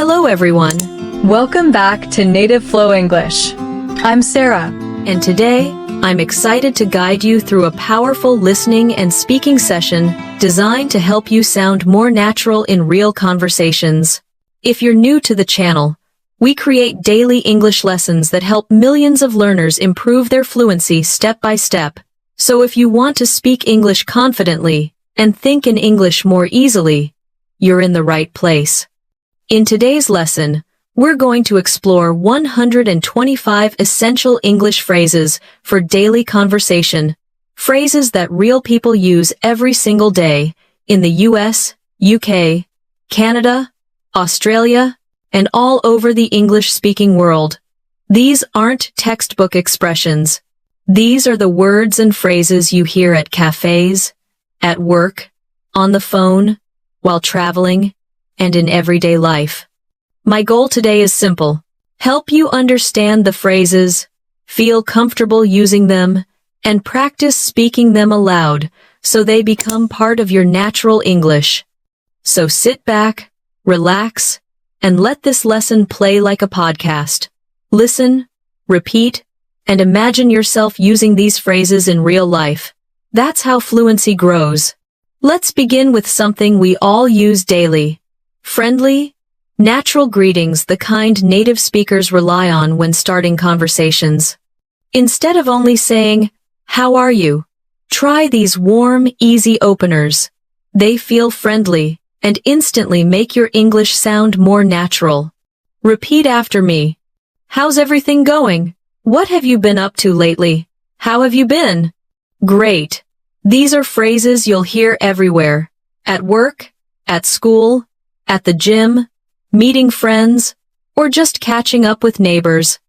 Hello everyone, Welcome back to Native Flow English. I'm Sarah. and today I'm excited to guide you through a powerful listening and speaking session designed to help you sound more natural in real conversations. If you're new to the channel, we create daily English lessons that help millions of learners improve their fluency step by step. So if you want to speak English confidently and think in English more easily, you're in the right place. In today's lesson, we're going to explore 125 essential English phrases for daily conversation, phrases that real people use every single day in the US, UK, Canada, Australia, and all over the English-speaking world. These aren't textbook expressions. These are the words and phrases you hear at cafes, at work, on the phone, while traveling, and in everyday life. My goal today is simple: help you understand the phrases, feel comfortable using them, and practice speaking them aloud so they become part of your natural English. So sit back, relax, and let this lesson play like a podcast. Listen, repeat, and imagine yourself using these phrases in real life. That's how fluency grows. Let's begin with something we all use daily: friendly, natural greetings, the kind native speakers rely on when starting conversations. Instead of only saying, "How are you?" try these warm, easy openers. They feel friendly and instantly make your English sound more natural. Repeat after me. How's everything going? What have you been up to lately? How have you been? Great. These are phrases you'll hear everywhere. At work, at school, at the gym, meeting friends, or just catching up with neighbors.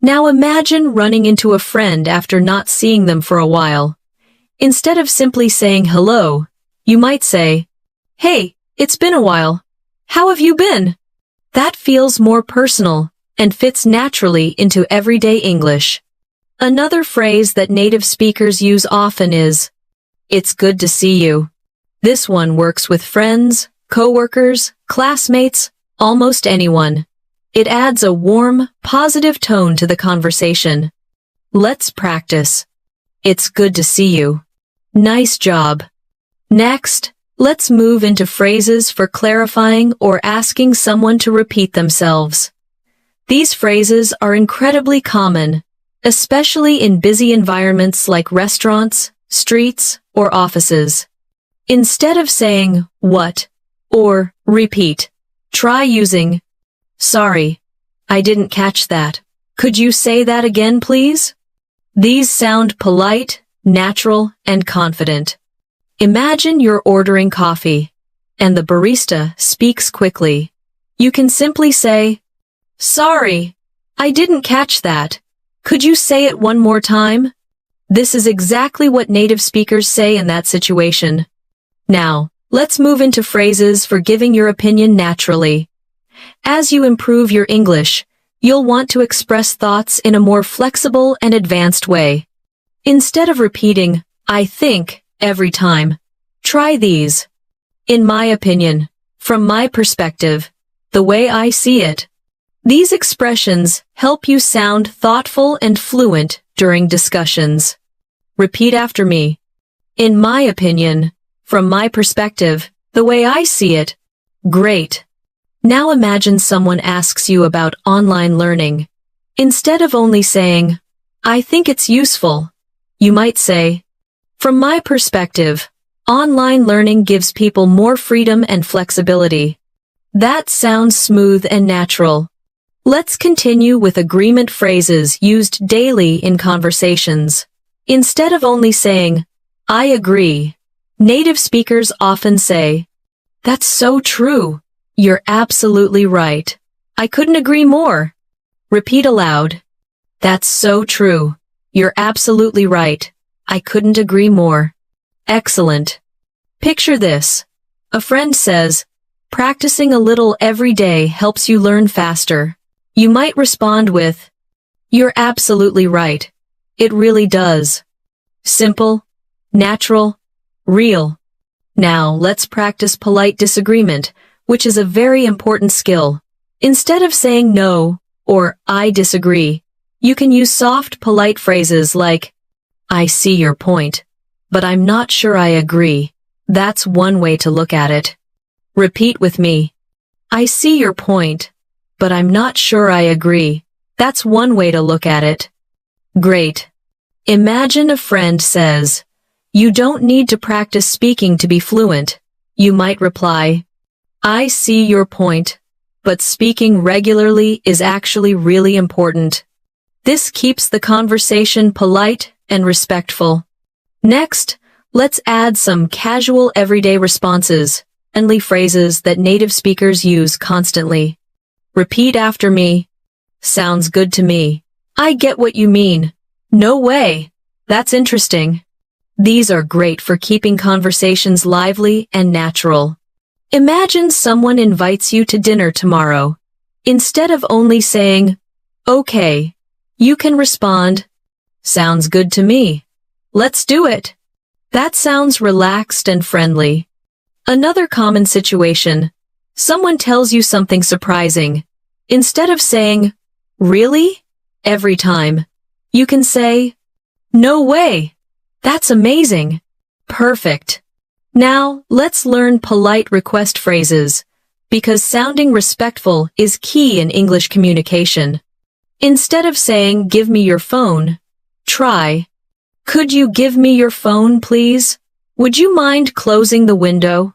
Now imagine running into a friend after not seeing them for a while. Instead of simply saying hello, you might say, "Hey, it's been a while. How have you been?" That feels more personal and fits naturally into everyday English. Another phrase that native speakers use often is, "It's good to see you." This one works with friends, coworkers, classmates, almost anyone. It adds a warm, positive tone to the conversation. Let's practice. It's good to see you. Nice job. Next, let's move into phrases for clarifying or asking someone to repeat themselves. These phrases are incredibly common, especially in busy environments like restaurants, streets, or offices. Instead of saying "what" or "repeat," try using "Sorry, I didn't catch that. Could you say that again, please?" These sound polite, natural, and confident. Imagine you're ordering coffee, and the barista speaks quickly. You can simply say, "Sorry, I didn't catch that. Could you say it one more time?" This is exactly what native speakers say in that situation. Now, let's move into phrases for giving your opinion naturally. As you improve your English, you'll want to express thoughts in a more flexible and advanced way. Instead of repeating, "I think," every time, try these. "In my opinion," "from my perspective," "the way I see it." These expressions help you sound thoughtful and fluent during discussions. Repeat after me. "In my opinion," "from my perspective," "the way I see it." Great. Now imagine someone asks you about online learning. Instead of only saying, "I think it's useful," you might say, "From my perspective, online learning gives people more freedom and flexibility." That sounds smooth and natural. Let's continue with agreement phrases used daily in conversations. Instead of only saying, "I agree," native speakers often say, "That's so true. You're absolutely right. I couldn't agree more." Repeat aloud. "That's so true. You're absolutely right. I couldn't agree more." Excellent. Picture this. A friend says, "Practicing a little every day helps you learn faster." You might respond with, "You're absolutely right. It really does." Simple, natural, real. Now let's practice polite disagreement, which is a very important skill. Instead of saying no or I disagree, you can use soft, polite phrases like, I see your point, but I'm not sure I agree. That's one way to look at it. Repeat with me. I see your point, but I'm not sure I agree. That's one way to look at it. Great. Imagine a friend says, you don't need to practice speaking to be fluent. You might reply, I see your point, but speaking regularly is actually really important. This keeps the conversation polite and respectful. Next, let's add some casual everyday responses, friendly phrases that native speakers use constantly. Repeat after me. Sounds good to me. I get what you mean. No way. That's interesting. These are great for keeping conversations lively and natural. Imagine someone invites you to dinner tomorrow. Instead of only saying, okay, you can respond, sounds good to me. Let's do it. That sounds relaxed and friendly. Another common situation. Someone tells you something surprising. Instead of saying, really? Every time, you can say, no way. That's amazing. Perfect. Now, let's learn polite request phrases, because sounding respectful is key in English communication. Instead of saying, give me your phone, try, could you give me your phone, please? Would you mind closing the window?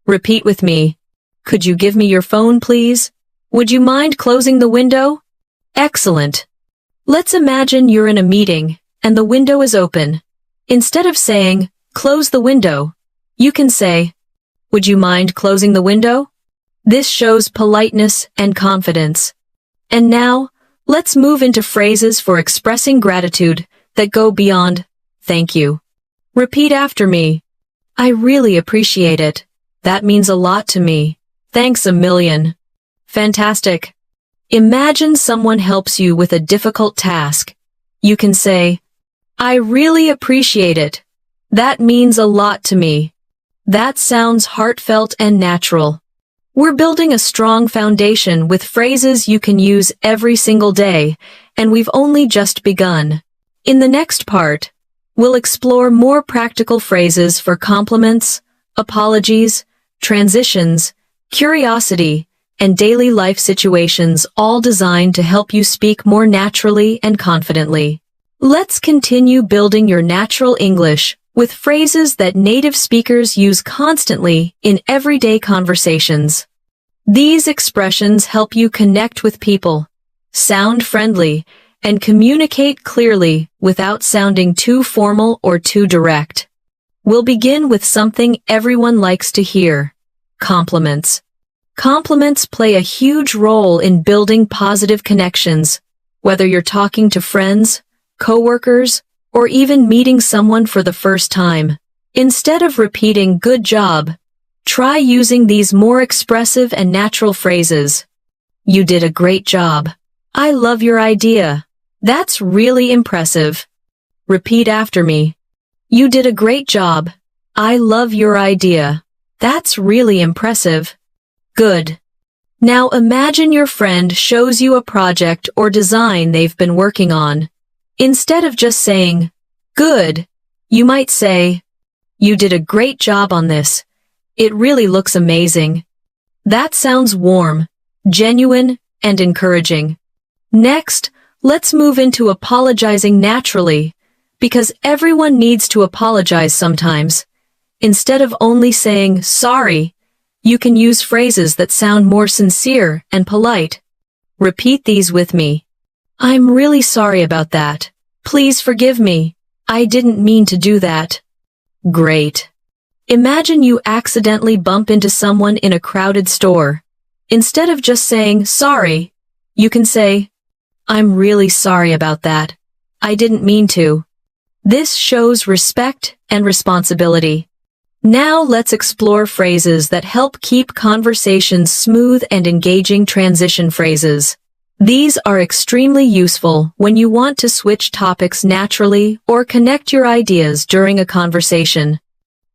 Repeat with me. Could you give me your phone, please? Would you mind closing the window? Excellent. Let's imagine you're in a meeting, and the window is open. Instead of saying, close the window, you can say, would you mind closing the window? This shows politeness and confidence. And now, let's move into phrases for expressing gratitude that go beyond, thank you. Repeat after me. I really appreciate it. That means a lot to me. Thanks a million. Fantastic. Imagine someone helps you with a difficult task. You can say, I really appreciate it. That means a lot to me. That sounds heartfelt and natural. We're building a strong foundation with phrases you can use every single day, and we've only just begun. In the next part, we'll explore more practical phrases for compliments, apologies, transitions, curiosity, and daily life situations, all designed to help you speak more naturally and confidently. Let's continue building your natural English with phrases that native speakers use constantly in everyday conversations. These expressions help you connect with people, sound friendly, and communicate clearly without sounding too formal or too direct. We'll begin with something everyone likes to hear: compliments. Compliments play a huge role in building positive connections, whether you're talking to friends, coworkers, or even meeting someone for the first time. Instead of repeating good job, try using these more expressive and natural phrases. You did a great job. I love your idea. That's really impressive. Repeat after me. You did a great job. I love your idea. That's really impressive. Good. Now imagine your friend shows you a project or design they've been working on. Instead of just saying, good, you might say, you did a great job on this. It really looks amazing. That sounds warm, genuine, and encouraging. Next, let's move into apologizing naturally, because everyone needs to apologize sometimes. Instead of only saying, sorry, you can use phrases that sound more sincere and polite. Repeat these with me. I'm really sorry about that. Please forgive me. I didn't mean to do that. Great. Imagine you accidentally bump into someone in a crowded store. Instead of just saying, sorry, you can say, I'm really sorry about that. I didn't mean to. This shows respect and responsibility. Now let's explore phrases that help keep conversations smooth and engaging. Transition phrases. These are extremely useful when you want to switch topics naturally or connect your ideas during a conversation.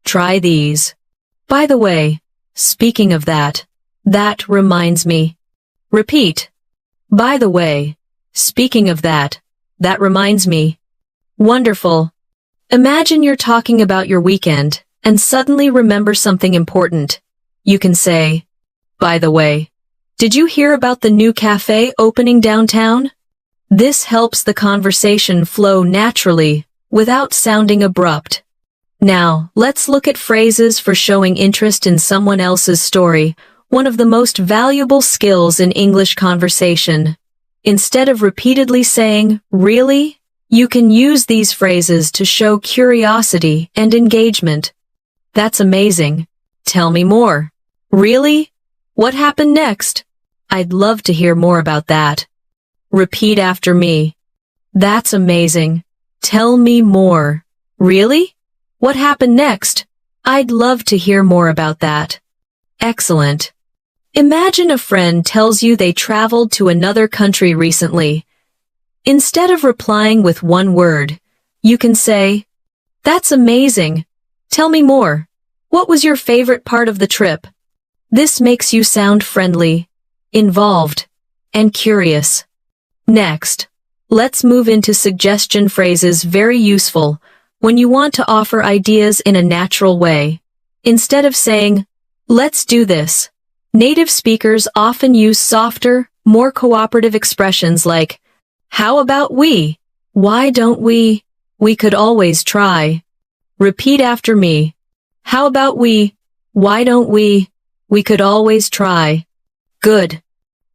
Try these. By the way, speaking of that reminds me. Repeat. By the way, speaking of that, that reminds me. Wonderful. Imagine you're talking about your weekend and suddenly remember something important. You can say, by the way, did you hear about the new cafe opening downtown? This helps the conversation flow naturally without sounding abrupt. Now, let's look at phrases for showing interest in someone else's story, one of the most valuable skills in English conversation. Instead of repeatedly saying, really, you can use these phrases to show curiosity and engagement. That's amazing. Tell me more. Really? What happened next? I'd love to hear more about that. Repeat after me. That's amazing. Tell me more. Really? What happened next? I'd love to hear more about that. Excellent. Imagine a friend tells you they traveled to another country recently. Instead of replying with one word, you can say, that's amazing. Tell me more. What was your favorite part of the trip? This makes you sound friendly, involved, and curious. Next, let's move into suggestion phrases, very useful when you want to offer ideas in a natural way. Instead of saying, let's do this, native speakers often use softer, more cooperative expressions like, how about we? Why don't we? We could always try. Repeat after me. How about we? Why don't we? We could always try. Good.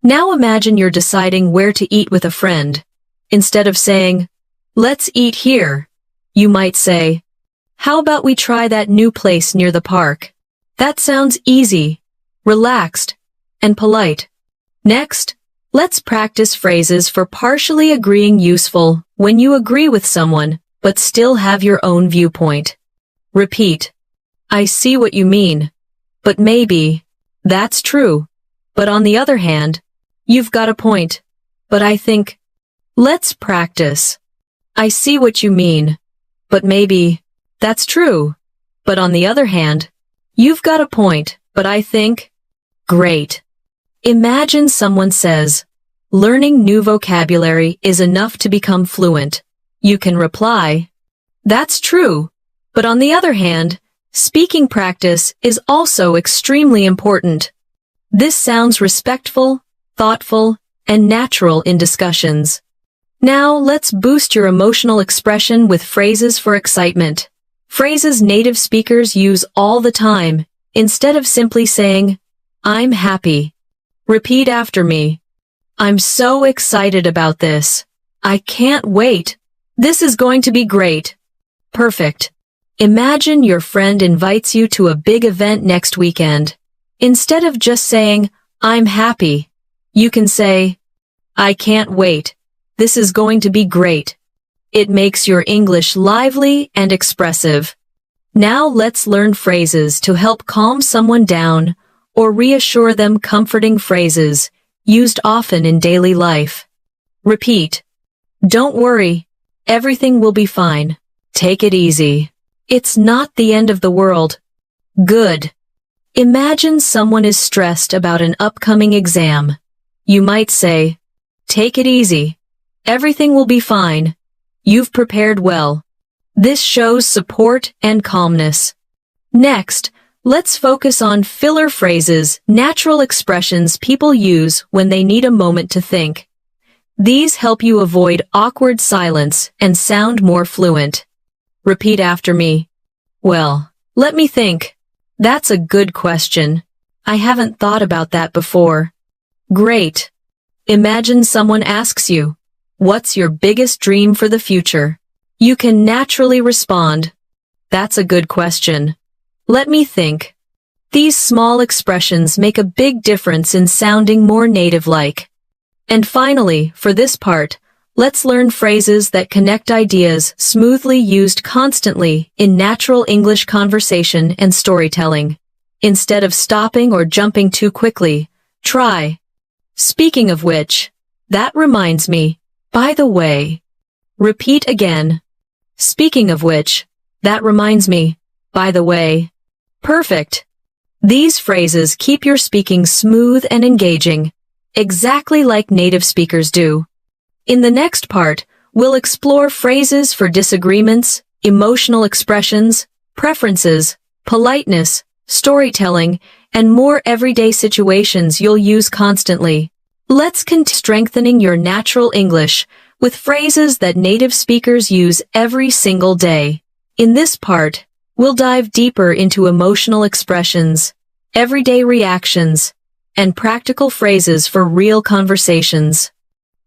Now imagine you're deciding where to eat with a friend. Instead of saying, let's eat here, you might say, how about we try that new place near the park? That sounds easy, relaxed, and polite. Next, let's practice phrases for partially agreeing, useful when you agree with someone but still have your own viewpoint. Repeat. I see what you mean. But maybe. That's true. But on the other hand, you've got a point. But I think. Let's practice. I see what you mean. But maybe. That's true. But on the other hand, you've got a point. But I think. Great. Imagine someone says, learning new vocabulary is enough to become fluent. You can reply, that's true. But on the other hand, speaking practice is also extremely important. This sounds respectful, thoughtful, and natural in discussions. Now let's boost your emotional expression with phrases for excitement. Phrases native speakers use all the time, instead of simply saying, I'm happy. Repeat after me. I'm so excited about this. I can't wait. This is going to be great. Perfect. Imagine your friend invites you to a big event next weekend. Instead of just saying, I'm happy, you can say, I can't wait. This is going to be great. It makes your English lively and expressive. Now let's learn phrases to help calm someone down or reassure them, comforting phrases used often in daily life. Repeat. Don't worry. Everything will be fine. Take it easy. It's not the end of the world. Good. Imagine someone is stressed about an upcoming exam. You might say, take it easy. Everything will be fine. You've prepared well. This shows support and calmness. Next, let's focus on filler phrases, natural expressions people use when they need a moment to think. These help you avoid awkward silence and sound more fluent. Repeat after me. Well, let me think. That's a good question. I haven't thought about that before. Great. Imagine someone asks you, what's your biggest dream for the future? You can naturally respond, that's a good question. Let me think. These small expressions make a big difference in sounding more native-like. And finally, for this part, let's learn phrases that connect ideas, smoothly used constantly in natural English conversation and storytelling. Instead of stopping or jumping too quickly, try. Speaking of which, that reminds me, by the way. Repeat again. Speaking of which, that reminds me, by the way. Perfect. These phrases keep your speaking smooth and engaging. exactly like native speakers do. In the next part, we'll explore phrases for disagreements, emotional expressions, preferences, politeness, storytelling, and more everyday situations you'll use constantly. Let's continue strengthening your natural English with phrases that native speakers use every single day. In this part, we'll dive deeper into emotional expressions, everyday reactions, and practical phrases for real conversations.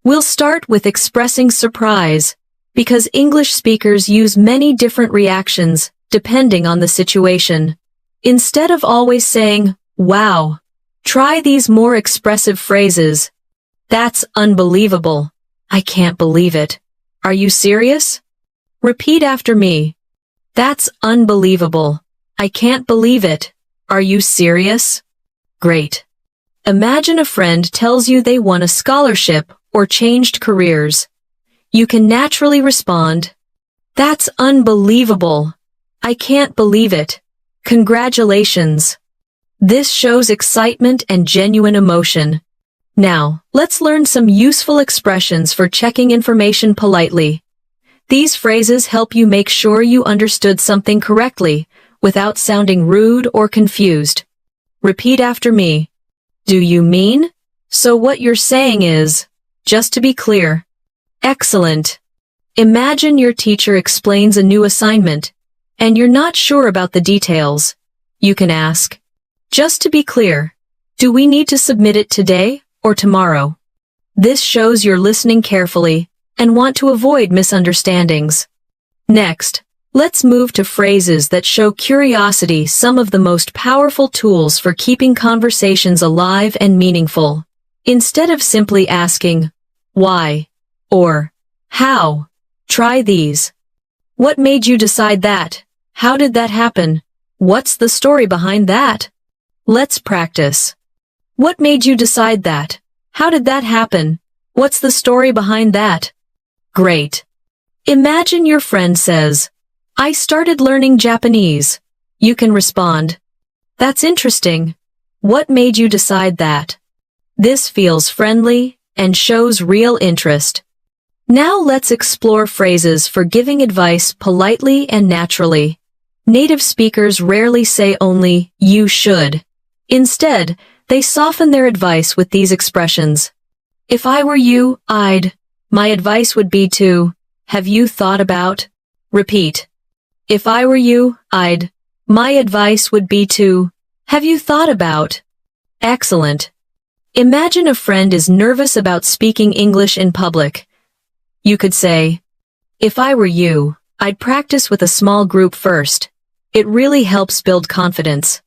We'll start with expressing surprise, because English speakers use many different reactions depending on the situation. Instead of always saying, "Wow," try these more expressive phrases. "That's unbelievable. I can't believe it. Are you serious?" Repeat after me. "That's unbelievable. I can't believe it. Are you serious?" Great. Imagine a friend tells you they won a scholarship or changed careers. You can naturally respond, "That's unbelievable. I can't believe it. Congratulations." This shows excitement and genuine emotion. Now, let's learn some useful expressions for checking information politely. These phrases help you make sure you understood something correctly without sounding rude or confused. Repeat after me. "Do you mean? So what you're saying is, just to be clear." Excellent. Imagine your teacher explains a new assignment, and you're not sure about the details. You can ask, "Just to be clear, do we need to submit it today or tomorrow?" This shows you're listening carefully and want to avoid misunderstandings. Next, let's move to phrases that show curiosity, some of the most powerful tools for keeping conversations alive and meaningful. Instead of simply asking, "Why?" or "How?" try these. "What made you decide that? How did that happen? What's the story behind that?" Let's practice. What made you decide that? How did that happen? What's the story behind that? Great. Imagine your friend says, "I started learning Japanese." You can respond, "That's interesting. What made you decide that?" This feels friendly and shows real interest. Now let's explore phrases for giving advice politely and naturally. Native speakers rarely say only, "You should." Instead, they soften their advice with these expressions. "If I were you, my advice would be to, have you thought about?" Repeat. "If I were you, my advice would be to, have you thought about?" Excellent. Imagine a friend is nervous about speaking English in public. You could say, "If I were you, I'd practice with a small group first. It really helps build confidence."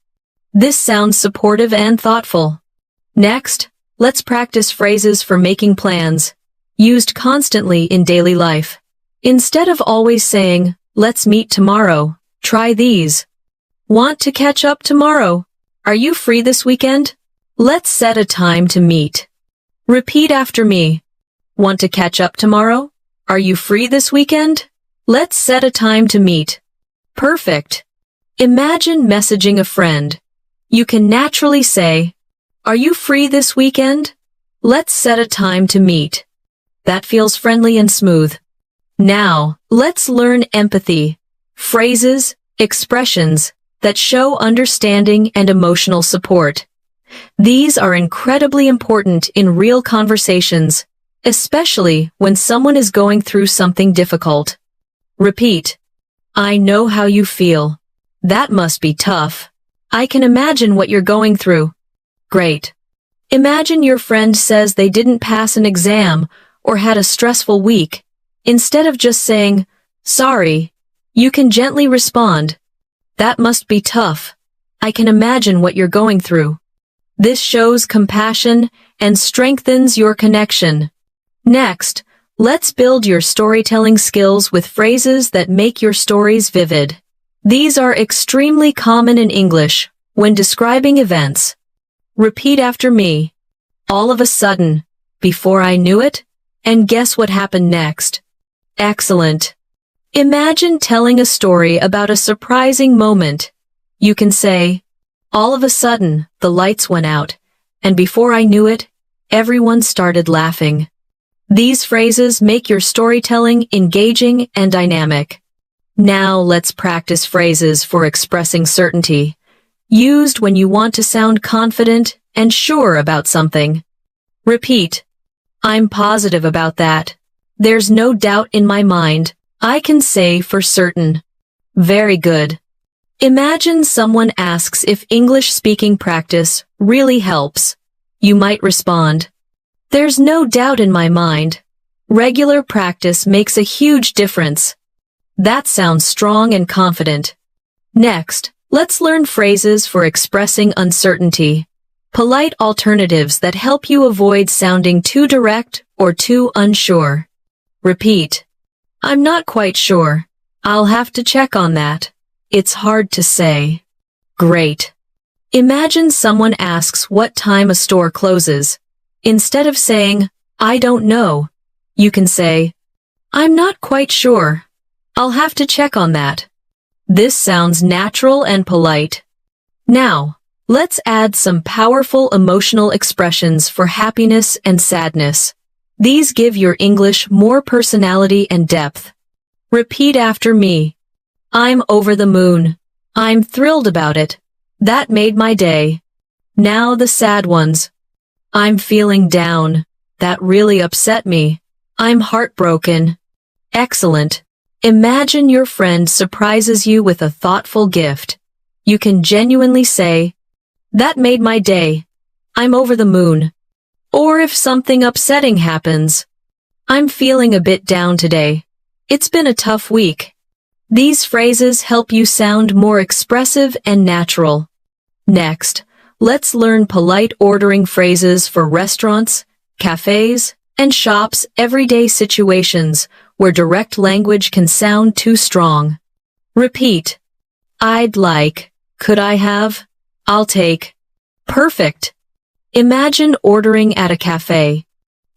This sounds supportive and thoughtful. Next, let's practice phrases for making plans, used constantly in daily life. Instead of always saying, "Let's meet tomorrow," try these. "Want to catch up tomorrow? Are you free this weekend? Let's set a time to meet." Repeat after me. "Want to catch up tomorrow? Are you free this weekend? Let's set a time to meet." Perfect. Imagine messaging a friend. You can naturally say, "Are you free this weekend? Let's set a time to meet." That feels friendly and smooth. Now, let's learn empathy. Phrases, expressions that show understanding and emotional support. These are incredibly important in real conversations, especially when someone is going through something difficult. Repeat. "I know how you feel. That must be tough. I can imagine what you're going through." Great. Imagine your friend says they didn't pass an exam or had a stressful week. Instead of just saying, "Sorry," you can gently respond, "That must be tough. I can imagine what you're going through." This shows compassion and strengthens your connection. Next, let's build your storytelling skills with phrases that make your stories vivid. These are extremely common in English when describing events. Repeat after me. "All of a sudden, before I knew it, and guess what happened next?" Excellent. Imagine telling a story about a surprising moment. You can say, "All of a sudden, the lights went out, and before I knew it, Everyone started laughing. These phrases make your storytelling engaging and dynamic. Now let's practice phrases for expressing certainty, used when you want to sound confident and sure about something. Repeat. I'm positive about that. There's no doubt in my mind. I can say for certain. Very good. Imagine someone asks if English speaking practice really helps. You might respond, there's no doubt in my mind. Regular practice makes a huge difference. That sounds strong and confident. Next, let's learn phrases for expressing uncertainty. Polite alternatives that help you avoid sounding too direct or too unsure. Repeat. I'm not quite sure. I'll have to check on that. It's hard to say. Great. Imagine someone asks what time a store closes. Instead of saying, I don't know, you can say, I'm not quite sure. I'll have to check on that. This sounds natural and polite. Now, let's add some powerful emotional expressions for happiness and sadness. These give your English more personality and depth. Repeat after me. I'm over the moon. I'm thrilled about it. That made my day. Now the sad ones. I'm feeling down. That really upset me. I'm heartbroken. Excellent. Imagine your friend surprises you with a thoughtful gift. You can genuinely say, that made my day. I'm over the moon. Or if something upsetting happens, I'm feeling a bit down today. It's been a tough week. These phrases help you sound more expressive and natural. Next, let's learn polite ordering phrases for restaurants, cafes, and shops' everyday situations where direct language can sound too strong. Repeat. I'd like, could I have, I'll take. Perfect. Imagine ordering at a cafe.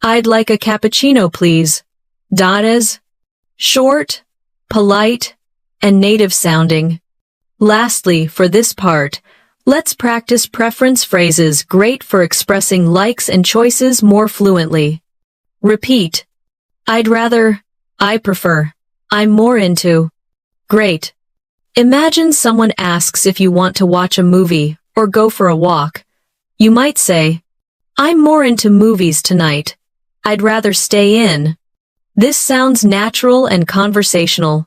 I'd like a cappuccino, please. That is short, polite, and native sounding. Lastly, for this part, let's practice preference phrases great for expressing likes and choices more fluently. Repeat. I'd rather, I prefer, I'm more into. Great. Imagine someone asks if you want to watch a movie or go for a walk. You might say, I'm more into movies tonight. I'd rather stay in. This sounds natural and conversational.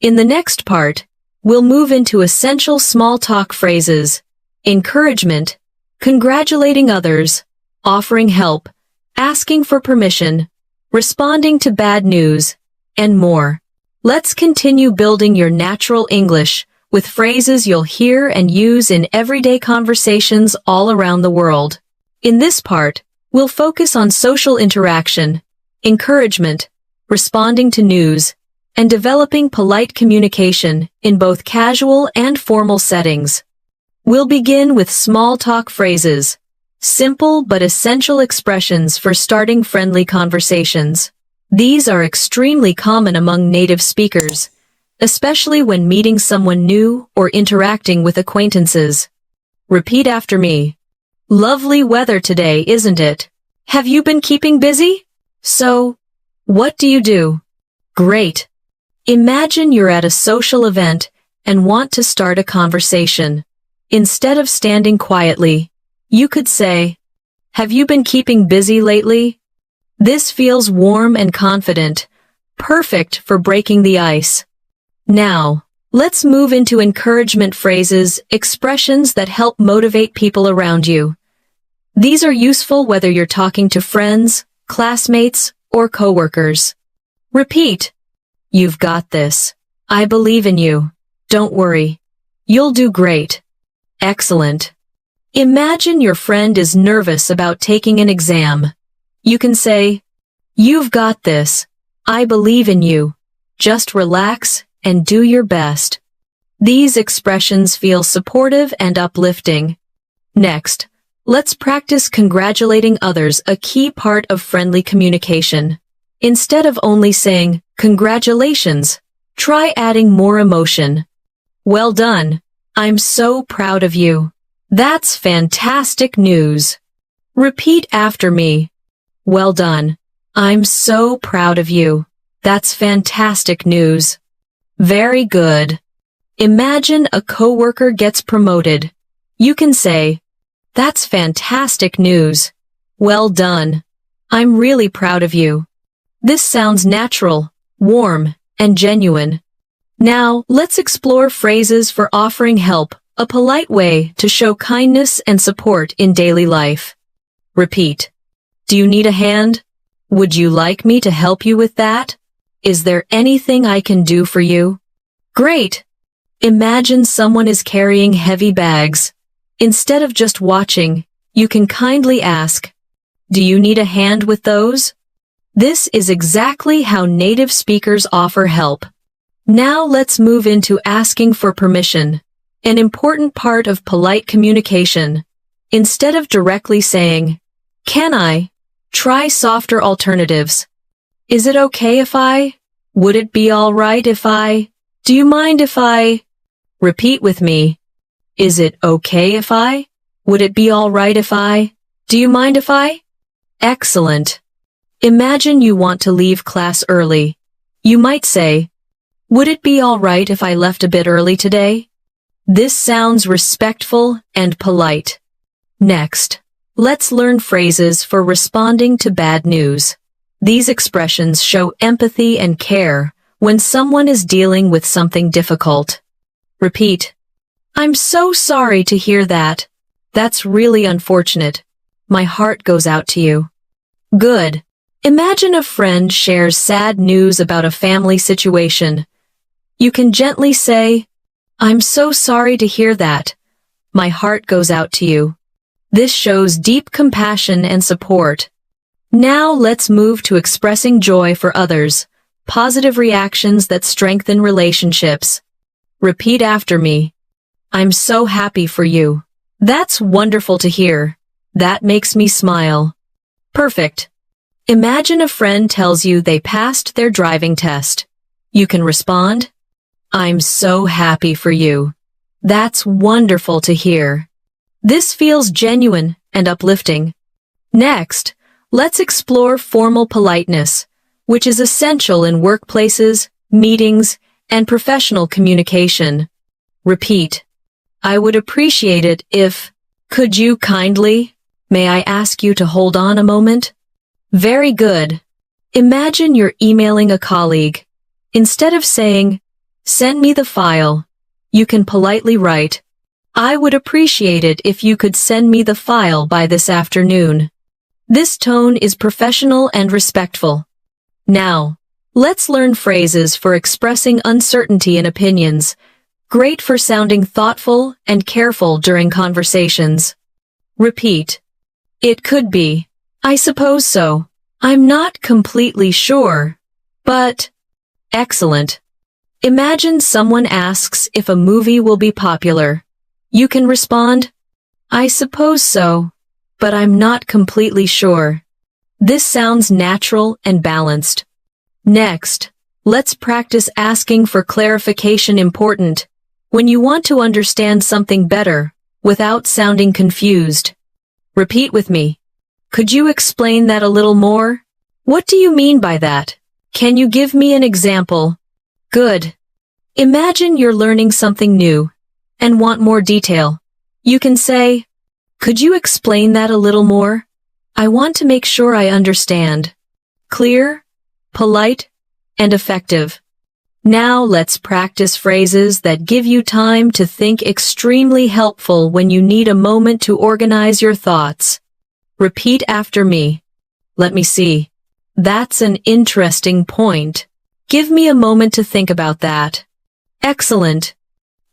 In the next part, we'll move into essential small talk phrases, encouragement, congratulating others, offering help, asking for permission, responding to bad news, and more. Let's continue building your natural English with phrases you'll hear and use in everyday conversations all around the world. In this part, we'll focus on social interaction, encouragement, responding to news, and developing polite communication in both casual and formal settings. We'll begin with small talk phrases, simple but essential expressions for starting friendly conversations. These are extremely common among native speakers, especially when meeting someone new or interacting with acquaintances. Repeat after me. Lovely weather today, isn't it? Have you been keeping busy? So, what do you do? Great. Imagine you're at a social event and want to start a conversation. Instead of standing quietly, you could say, have you been keeping busy lately? This feels warm and confident, perfect for breaking the ice. Now, let's move into encouragement phrases, expressions that help motivate people around you. These are useful whether you're talking to friends, classmates, or coworkers. Repeat. You've got this. I believe in you. Don't worry. You'll do great. Excellent. Imagine your friend is nervous about taking an exam. You can say, you've got this. I believe in you. Just relax and do your best. These expressions feel supportive and uplifting. Next, let's practice congratulating others, a key part of friendly communication. Instead of only saying, congratulations, try adding more emotion. Well done. I'm so proud of you. That's fantastic news. Repeat after me. Well done. I'm so proud of you. That's fantastic news. Very good. Imagine a coworker gets promoted. You can say, "That's fantastic news. Well done. I'm really proud of you." This sounds natural, warm, and genuine. Now, let's explore phrases for offering help, a polite way to show kindness and support in daily life. Repeat. Do you need a hand? Would you like me to help you with that? Is there anything I can do for you? Great! Imagine someone is carrying heavy bags. Instead of just watching, you can kindly ask, "Do you need a hand with those?" This is exactly how native speakers offer help. Now let's move into asking for permission, an important part of polite communication. Instead of directly saying, "Can I?" try softer alternatives. Is it okay if I? Would it be all right if I? Do you mind if I? Repeat with me. Is it okay if I? Would it be all right if I? Do you mind if I? Excellent. Imagine you want to leave class early. You might say, "Would it be all right if I left a bit early today?" This sounds respectful and polite. Next, let's learn phrases for responding to bad news. These expressions show empathy and care when someone is dealing with something difficult. Repeat. I'm so sorry to hear that. That's really unfortunate. My heart goes out to you. Good. Imagine a friend shares sad news about a family situation. You can gently say, "I'm so sorry to hear that. My heart goes out to you." This shows deep compassion and support. Now let's move to expressing joy for others, positive reactions that strengthen relationships. Repeat after me. I'm so happy for you. That's wonderful to hear. That makes me smile. Perfect. Imagine a friend tells you they passed their driving test. You can respond, I'm so happy for you. That's wonderful to hear. This feels genuine and uplifting. Next, let's explore formal politeness, which is essential in workplaces, meetings, and professional communication. Repeat. I would appreciate it if, could you kindly, may I ask you to hold on a moment? Very good. Imagine you're emailing a colleague. Instead of saying, send me the file, you can politely write, I would appreciate it if you could send me the file by this afternoon. This tone is professional and respectful. Now, let's learn phrases for expressing uncertainty in opinions, great for sounding thoughtful and careful during conversations. Repeat. It could be. I suppose so. I'm not completely sure. But. Excellent. Imagine someone asks if a movie will be popular. You can respond, I suppose so, but I'm not completely sure. This sounds natural and balanced. Next, let's practice asking for clarification important, when you want to understand something better, without sounding confused. Repeat with me. Could you explain that a little more? What do you mean by that? Can you give me an example? Good. Imagine you're learning something new and want more detail. You can say, could you explain that a little more? I want to make sure I understand. Clear, polite, and effective. Now let's practice phrases that give you time to think, extremely helpful when you need a moment to organize your thoughts. Repeat after me. Let me see. That's an interesting point. Give me a moment to think about that. Excellent.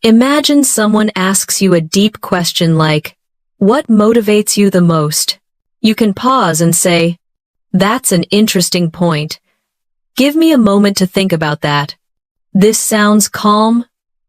Imagine someone asks you a deep question like, what motivates you the most? You can pause and say, that's an interesting point. Give me a moment to think about that. This sounds calm,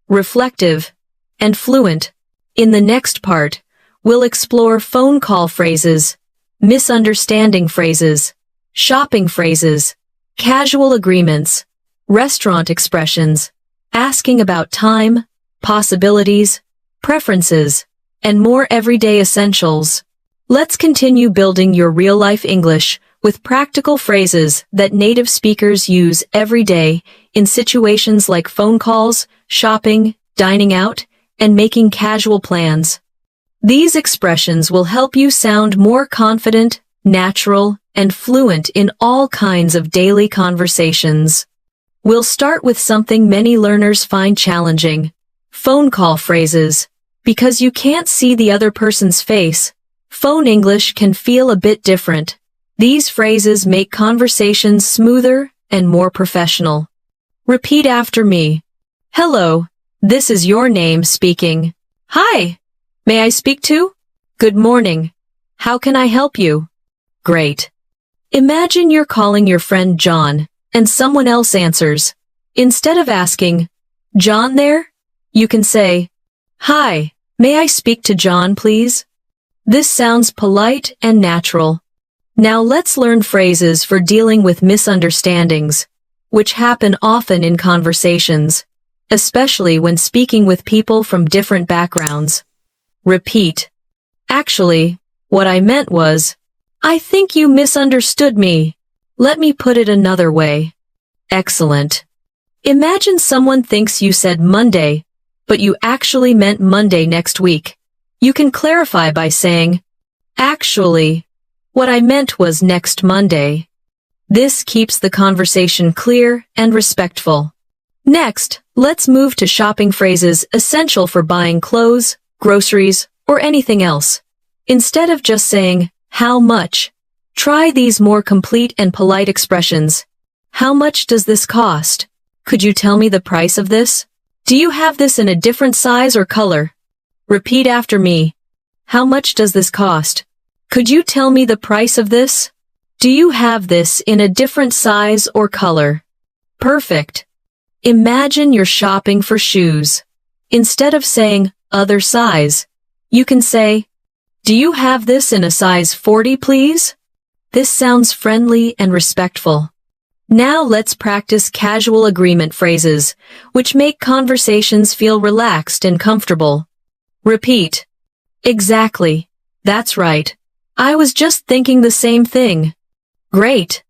reflective, and fluent. In the next part, we'll explore phone call phrases, misunderstanding phrases, shopping phrases, casual agreements, restaurant expressions, asking about time, possibilities, preferences, and more everyday essentials. Let's continue building your real-life English with practical phrases that native speakers use every day in situations like phone calls, shopping, dining out, and making casual plans. These expressions will help you sound more confident, natural, and fluent in all kinds of daily conversations. We'll start with something many learners find challenging: phone call phrases. Because you can't see the other person's face, phone English can feel a bit different. These phrases make conversations smoother and more professional. Repeat after me. Hello, this is your name speaking. Hi, may I speak to? Good morning. How can I help you? Great. Imagine you're calling your friend John, and someone else answers. Instead of asking, John there? You can say, Hi, may I speak to John, please? This sounds polite and natural. Now let's learn phrases for dealing with misunderstandings, which happen often in conversations, especially when speaking with people from different backgrounds. Repeat. Actually, what I meant was, I think you misunderstood me. Let me put it another way. Excellent. Imagine someone thinks you said Monday, but you actually meant Monday next week. You can clarify by saying, Actually, what I meant was next Monday. This keeps the conversation clear and respectful. Next, let's move to shopping phrases essential for buying clothes, groceries, or anything else. Instead of just saying, How much? Try these more complete and polite expressions. How much does this cost? Could you tell me the price of this? Do you have this in a different size or color? Repeat after me. How much does this cost? Could you tell me the price of this? Do you have this in a different size or color? Perfect. Imagine you're shopping for shoes. Instead of saying, other size, you can say, Do you have this in a size 40, please? This sounds friendly and respectful. Now let's practice casual agreement phrases, which make conversations feel relaxed and comfortable. Repeat. Exactly. That's right. I was just thinking the same thing. Great.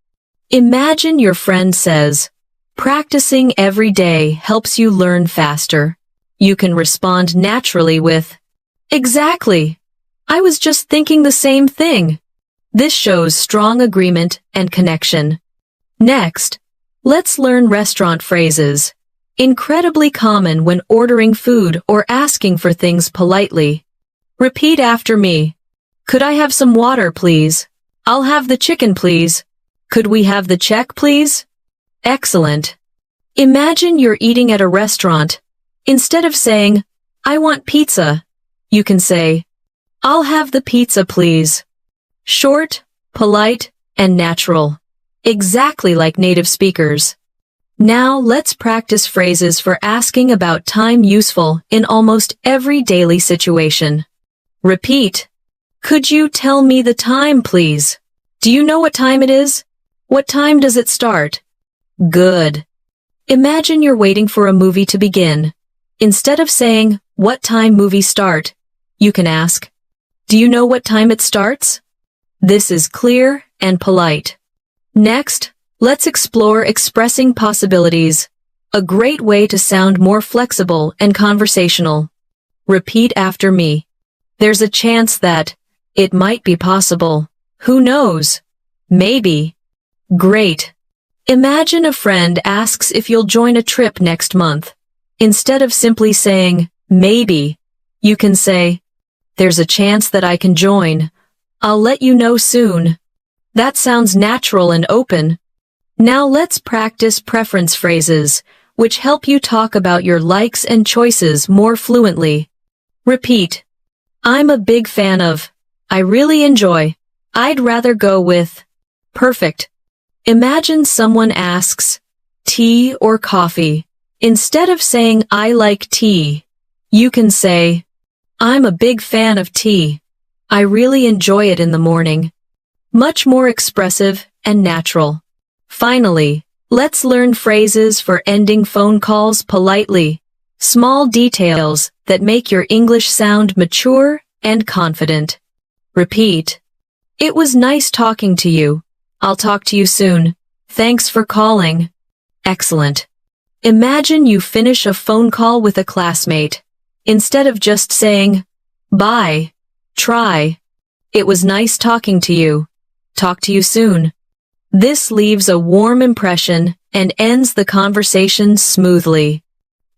Imagine your friend says, Practicing every day helps you learn faster. You can respond naturally with, Exactly. I was just thinking the same thing. This shows strong agreement and connection. Next, let's learn restaurant phrases. Incredibly common when ordering food or asking for things politely. Repeat after me. Could I have some water, please? I'll have the chicken, please. Could we have the check, please? Excellent. Imagine you're eating at a restaurant. Instead of saying, I want pizza, you can say, I'll have the pizza, please. Short, polite, and natural. Exactly like native speakers. Now let's practice phrases for asking about time useful in almost every daily situation. Repeat. Could you tell me the time, please? Do you know what time it is? What time does it start? Good. Imagine you're waiting for a movie to begin. Instead of saying, what time movies start, you can ask, do you know what time it starts? This is clear and polite. Next, let's explore expressing possibilities, a great way to sound more flexible and conversational. Repeat after me. There's a chance that it might be possible. Who knows? Maybe. Great. Imagine a friend asks if you'll join a trip next month. Instead of simply saying, maybe, you can say, there's a chance that I can join. I'll let you know soon. That sounds natural and open. Now let's practice preference phrases, which help you talk about your likes and choices more fluently. Repeat. I'm a big fan of. I really enjoy. I'd rather go with. Perfect. Imagine someone asks, tea or coffee. Instead of saying I like tea, you can say, I'm a big fan of tea. I really enjoy it in the morning. Much more expressive and natural. Finally, let's learn phrases for ending phone calls politely. Small details that make your English sound mature and confident. Repeat. It was nice talking to you. I'll talk to you soon. Thanks for calling. Excellent. Imagine you finish a phone call with a classmate. Instead of just saying, bye, try. It was nice talking to you. Talk to you soon. This leaves a warm impression and ends the conversation smoothly.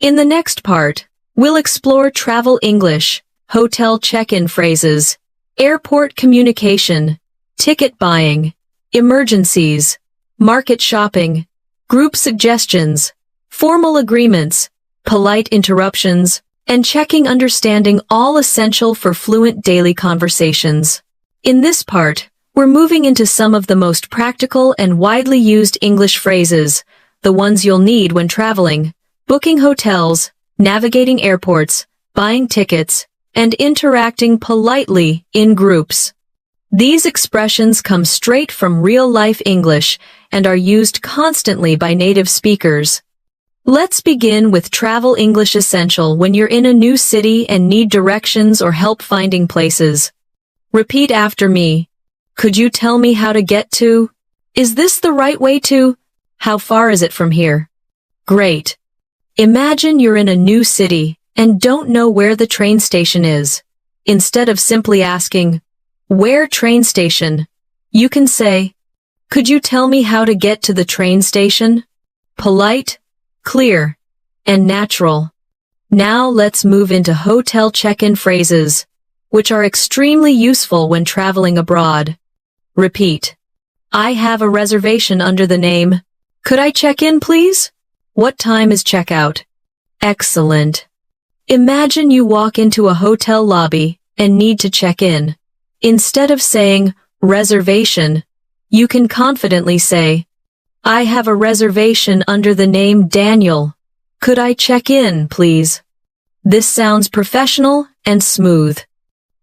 In the next part, we'll explore travel English, hotel check-in phrases, airport communication, ticket buying, emergencies, market shopping, group suggestions, formal agreements, polite interruptions, and checking understanding, all essential for fluent daily conversations. In this part, we're moving into some of the most practical and widely used English phrases, the ones you'll need when traveling, booking hotels, navigating airports, buying tickets, and interacting politely in groups. These expressions come straight from real-life English and are used constantly by native speakers. Let's begin with Travel English Essential when you're in a new city and need directions or help finding places. Repeat after me. Could you tell me how to get to? Is this the right way to? How far is it from here? Great. Imagine you're in a new city and don't know where the train station is. Instead of simply asking, where train station? You can say, could you tell me how to get to the train station? Polite, clear, and natural. Now let's move into hotel check-in phrases, which are extremely useful when traveling abroad. Repeat. I have a reservation under the name. Could I check in, please? What time is checkout? Excellent. Imagine you walk into a hotel lobby and need to check in. Instead of saying, reservation, you can confidently say, I have a reservation under the name Daniel. Could I check in, please? This sounds professional and smooth.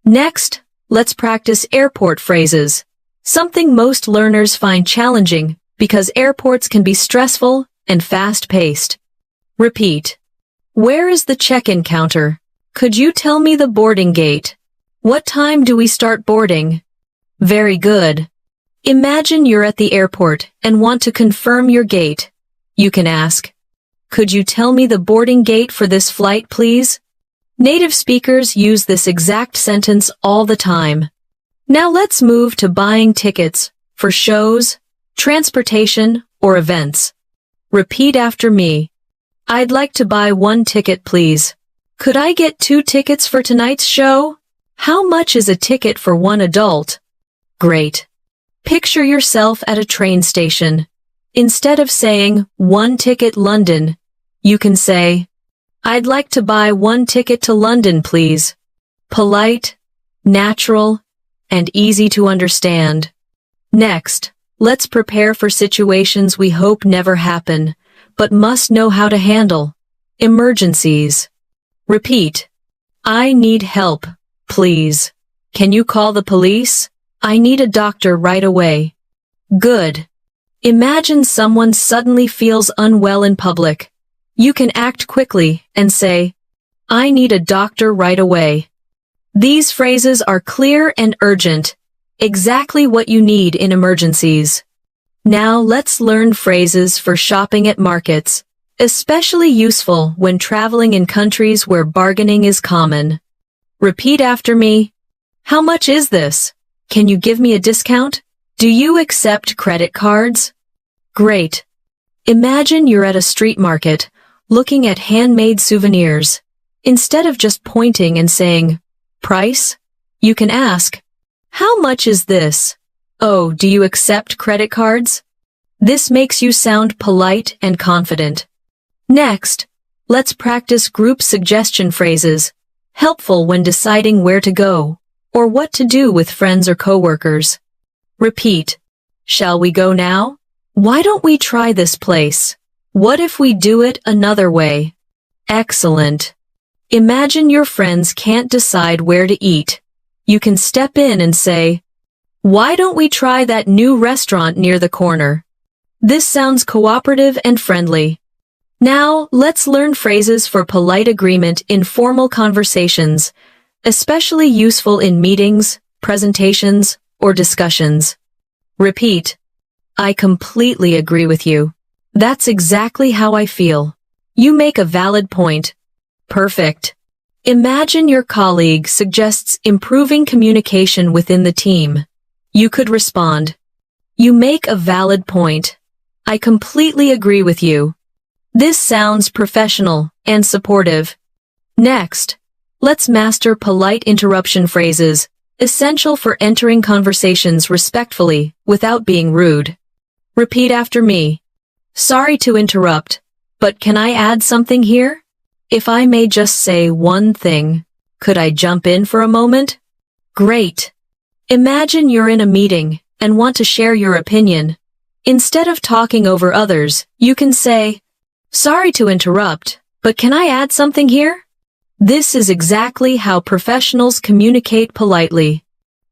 Next, let's practice airport phrases, something most learners find challenging because airports can be stressful and fast-paced. Repeat. Where is the check-in counter? Could you tell me the boarding gate? What time do we start boarding? Very good. Imagine you're at the airport and want to confirm your gate. You can ask, could you tell me the boarding gate for this flight, please? Native speakers use this exact sentence all the time. Now let's move to buying tickets for shows, transportation, or events. Repeat after me. I'd like to buy 1 ticket, please. Could I get 2 tickets for tonight's show? How much is a ticket for 1 adult? Great. Picture yourself at a train station. Instead of saying, 1 ticket London, you can say, I'd like to buy 1 ticket to London, please. Polite, natural, and easy to understand. Next, let's prepare for situations we hope never happen, but must know how to handle. Emergencies. Repeat. I need help, please. Can you call the police? I need a doctor right away. Good. Imagine someone suddenly feels unwell in public. You can act quickly and say, I need a doctor right away. These phrases are clear and urgent, exactly what you need in emergencies. Now let's learn phrases for shopping at markets, especially useful when traveling in countries where bargaining is common. Repeat after me. How much is this? Can you give me a discount? Do you accept credit cards? Great. Imagine you're at a street market, looking at handmade souvenirs. Instead of just pointing and saying, price, you can ask, how much is this? Oh, do you accept credit cards? This makes you sound polite and confident. Next, let's practice group suggestion phrases, helpful when deciding where to go, or what to do with friends or coworkers. Repeat. Shall we go now? Why don't we try this place? What if we do it another way? Excellent. Imagine your friends can't decide where to eat. You can step in and say, why don't we try that new restaurant near the corner? This sounds cooperative and friendly. Now, let's learn phrases for polite agreement in formal conversations, especially useful in meetings, presentations, or discussions. Repeat. I completely agree with you. That's exactly how I feel. You make a valid point. Perfect. Imagine your colleague suggests improving communication within the team. You could respond. You make a valid point. I completely agree with you. This sounds professional and supportive. Next, let's master polite interruption phrases, essential for entering conversations respectfully without being rude. Repeat after me. Sorry to interrupt, but can I add something here? If I may just say one thing, could I jump in for a moment? Great. Imagine you're in a meeting and want to share your opinion. Instead of talking over others, you can say, Sorry to interrupt, but can I add something here? This is exactly how professionals communicate politely.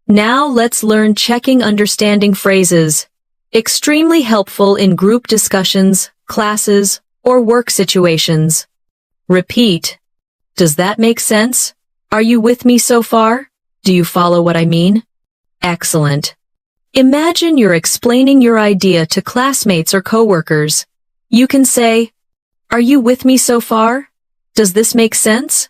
Now let's learn checking understanding phrases. Extremely helpful in group discussions, classes, or work situations. Repeat. Does that make sense? Are you with me so far? Do you follow what I mean? Excellent. Imagine you're explaining your idea to classmates or coworkers. You can say, Are you with me so far? Does this make sense?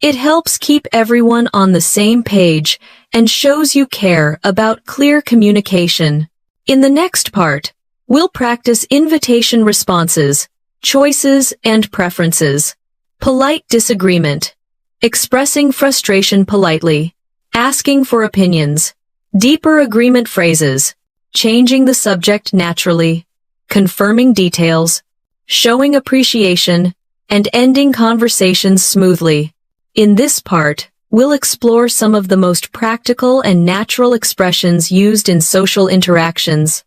It helps keep everyone on the same page and shows you care about clear communication. In the next part, we'll practice invitation responses, choices and preferences, polite disagreement, expressing frustration politely, asking for opinions, deeper agreement phrases, changing the subject naturally, confirming details, showing appreciation, and ending conversations smoothly. In this part, we'll explore some of the most practical and natural expressions used in social interactions.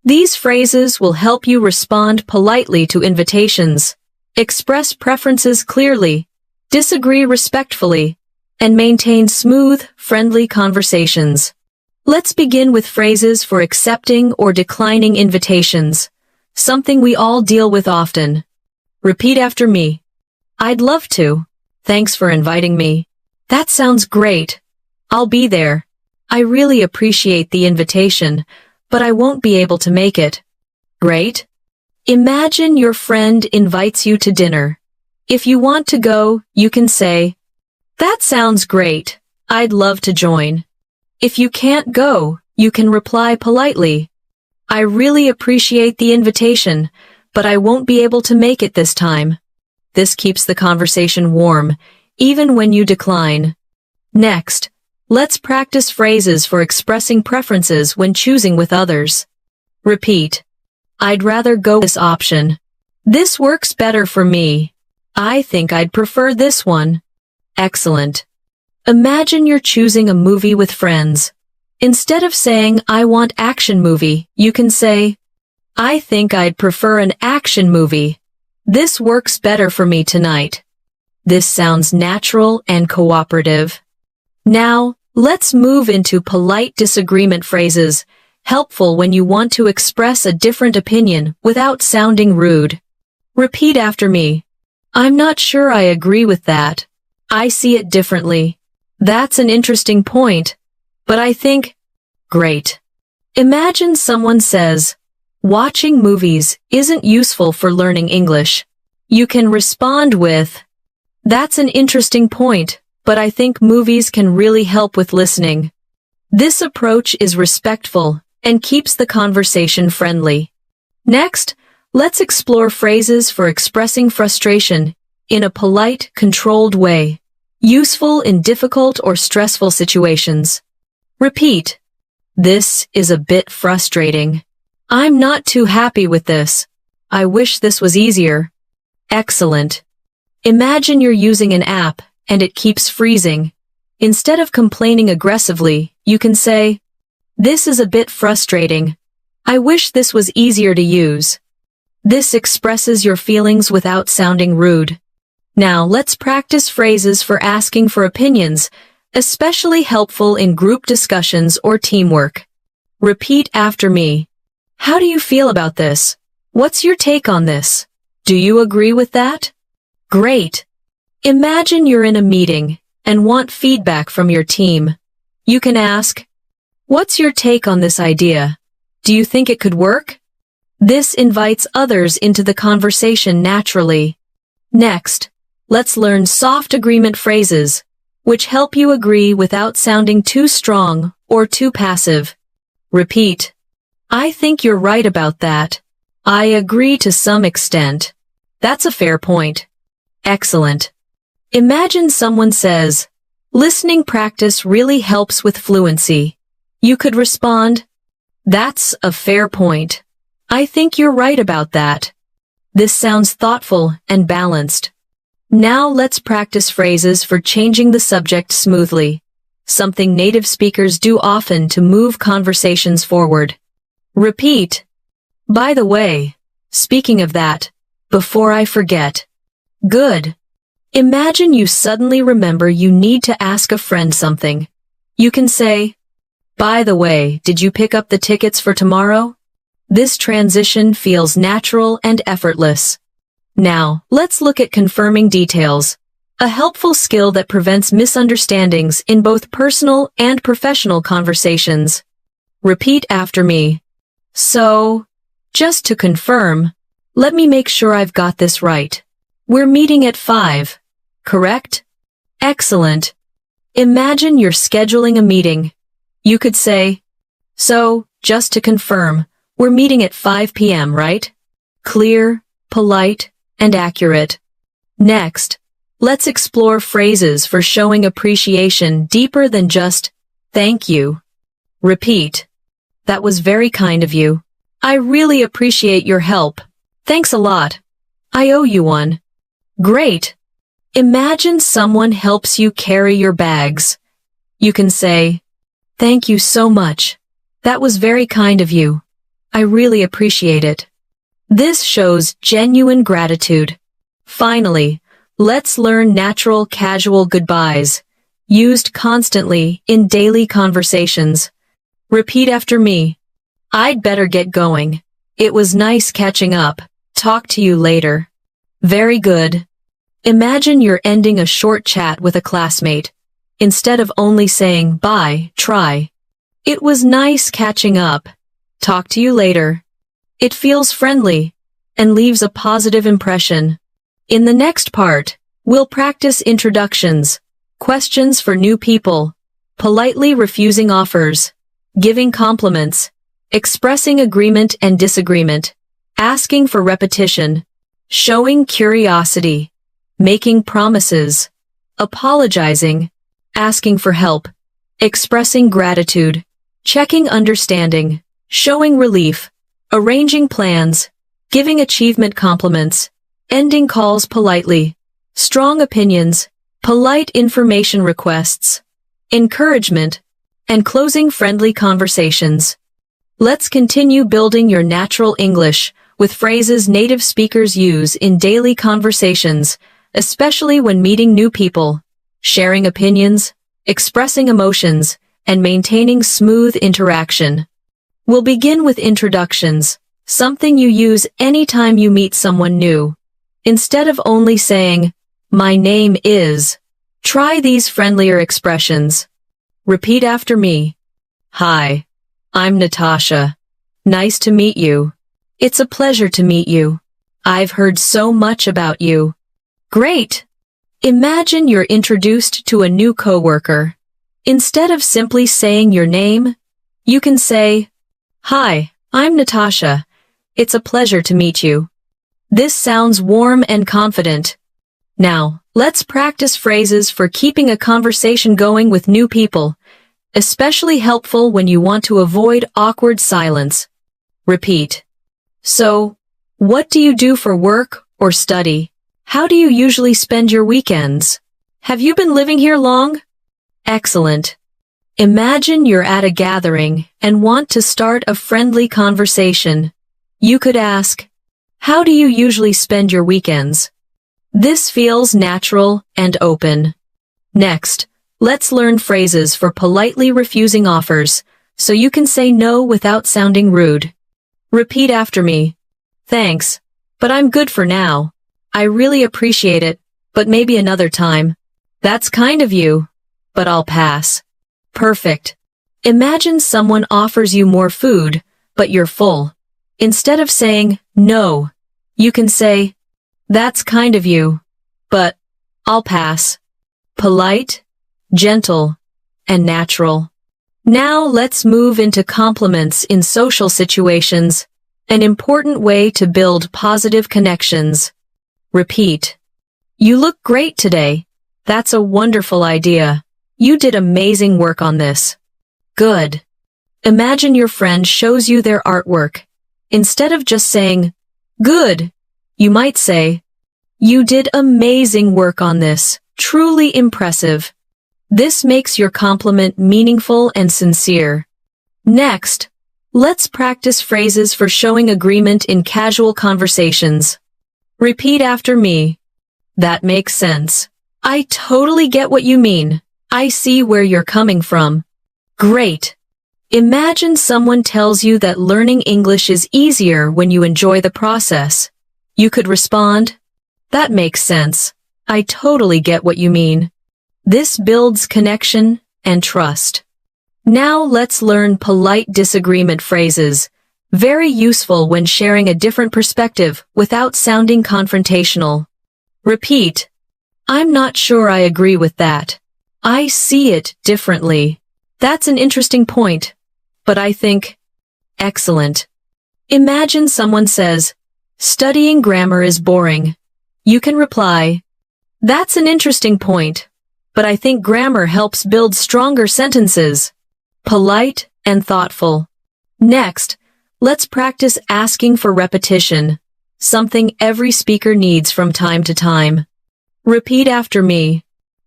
These phrases will help you respond politely to invitations, express preferences clearly, disagree respectfully, and maintain smooth, friendly conversations. Let's begin with phrases for accepting or declining invitations, something we all deal with often. Repeat after me. I'd love to. Thanks for inviting me. That sounds great. I'll be there. I really appreciate the invitation, but I won't be able to make it. Great. Imagine your friend invites you to dinner. If you want to go, you can say, That sounds great. I'd love to join. If you can't go, you can reply politely, I really appreciate the invitation, but I won't be able to make it this time. This keeps the conversation warm, even when you decline. Next, let's practice phrases for expressing preferences when choosing with others. Repeat. I'd rather go with this option. This works better for me. I think I'd prefer this one. Excellent. Imagine you're choosing a movie with friends. Instead of saying, I want action movie, you can say, I think I'd prefer an action movie. This works better for me tonight. This sounds natural and cooperative. Now, let's move into polite disagreement phrases, helpful when you want to express a different opinion without sounding rude. Repeat after me. I'm not sure I agree with that. I see it differently. That's an interesting point. But I think, great. Imagine someone says, watching movies isn't useful for learning English. You can respond with, That's an interesting point, but I think movies can really help with listening. This approach is respectful and keeps the conversation friendly. Next, let's explore phrases for expressing frustration in a polite, controlled way, useful in difficult or stressful situations. Repeat. This is a bit frustrating. I'm not too happy with this. I wish this was easier. Excellent. Imagine you're using an app and it keeps freezing. Instead of complaining aggressively, you can say, This is a bit frustrating. I wish this was easier to use. This expresses your feelings without sounding rude. Now let's practice phrases for asking for opinions, especially helpful in group discussions or teamwork. Repeat after me. How do you feel about this? What's your take on this? Do you agree with that? Great. Imagine you're in a meeting and want feedback from your team. You can ask, "What's your take on this idea? Do you think it could work?" This invites others into the conversation naturally. Next, let's learn soft agreement phrases, which help you agree without sounding too strong or too passive. Repeat, "I think you're right about that. I agree to some extent. That's a fair point." Excellent. Imagine someone says, "Listening practice really helps with fluency." You could respond, "That's a fair point. I think you're right about that." This sounds thoughtful and balanced. Now let's practice phrases for changing the subject smoothly, something native speakers do often to move conversations forward. Repeat, "By the way, speaking of that, before I forget." Good. Imagine you suddenly remember you need to ask a friend something. You can say, "By the way, did you pick up the tickets for tomorrow?" This transition feels natural and effortless. Now, let's look at confirming details, a helpful skill that prevents misunderstandings in both personal and professional conversations. Repeat after me. "So, just to confirm, let me make sure I've got this right. We're meeting at 5, correct?" Excellent. Imagine you're scheduling a meeting. You could say, "So, just to confirm, we're meeting at 5 p.m., right?" Clear, polite, and accurate. Next, let's explore phrases for showing appreciation deeper than just, "Thank you." Repeat, "That was very kind of you. I really appreciate your help. Thanks a lot. I owe you one." Great. Imagine someone helps you carry your bags. You can say, "Thank you so much. That was very kind of you. I really appreciate it." This shows genuine gratitude. Finally, let's learn natural casual goodbyes, used constantly in daily conversations. Repeat after me. "I'd better get going. It was nice catching up. Talk to you later." Very good. Imagine you're ending a short chat with a classmate. Instead of only saying bye, try, "It was nice catching up. Talk to you later." It feels friendly and leaves a positive impression. In the next part, we'll practice introductions, questions for new people, politely refusing offers, giving compliments, expressing agreement and disagreement, asking for repetition, showing curiosity, making promises, apologizing, asking for help, expressing gratitude, checking understanding, showing relief, arranging plans, giving achievement compliments, ending calls politely, strong opinions, polite information requests, encouragement, and closing friendly conversations. Let's continue building your natural English with phrases native speakers use in daily conversations, especially when meeting new people, sharing opinions, expressing emotions, and maintaining smooth interaction. We'll begin with introductions, something you use anytime you meet someone new. Instead of only saying, "My name is," try these friendlier expressions. Repeat after me. "Hi, I'm Natasha. Nice to meet you. It's a pleasure to meet you. I've heard so much about you." Great! Imagine you're introduced to a new coworker. Instead of simply saying your name, you can say, "Hi, I'm Natasha. It's a pleasure to meet you." This sounds warm and confident. Now, let's practice phrases for keeping a conversation going with new people, especially helpful when you want to avoid awkward silence. Repeat. "So, what do you do for work or study? How do you usually spend your weekends? Have you been living here long?" Excellent. Imagine you're at a gathering and want to start a friendly conversation. You could ask, "How do you usually spend your weekends?" This feels natural and open. Next, let's learn phrases for politely refusing offers, so you can say no without sounding rude. Repeat after me. "Thanks, but I'm good for now. I really appreciate it, but maybe another time." "That's kind of you, but I'll pass." Perfect. Imagine someone offers you more food, but you're full. Instead of saying, no, you can say, that's kind of you, but I'll pass. Polite, gentle, and natural. Now let's move into compliments in social situations, an important way to build positive connections. Repeat. You look great today. That's a wonderful idea. You did amazing work on this. Good. Imagine your friend shows you their artwork. Instead of just saying, good, you might say, you did amazing work on this. Truly impressive. This makes your compliment meaningful and sincere. Next, let's practice phrases for showing agreement in casual conversations. Repeat after me. That makes sense. I totally get what you mean. I see where you're coming from. Great. Imagine someone tells you that learning English is easier when you enjoy the process. You could respond, that makes sense. I totally get what you mean. This builds connection and trust. Now let's learn polite disagreement phrases. Very useful when sharing a different perspective without sounding confrontational. Repeat. I'm not sure I agree with that. I see it differently. That's an interesting point. But I think, excellent. Imagine someone says, studying grammar is boring. You can reply, that's an interesting point, but I think grammar helps build stronger sentences. Polite and thoughtful. Next, let's practice asking for repetition, something every speaker needs from time to time. Repeat after me.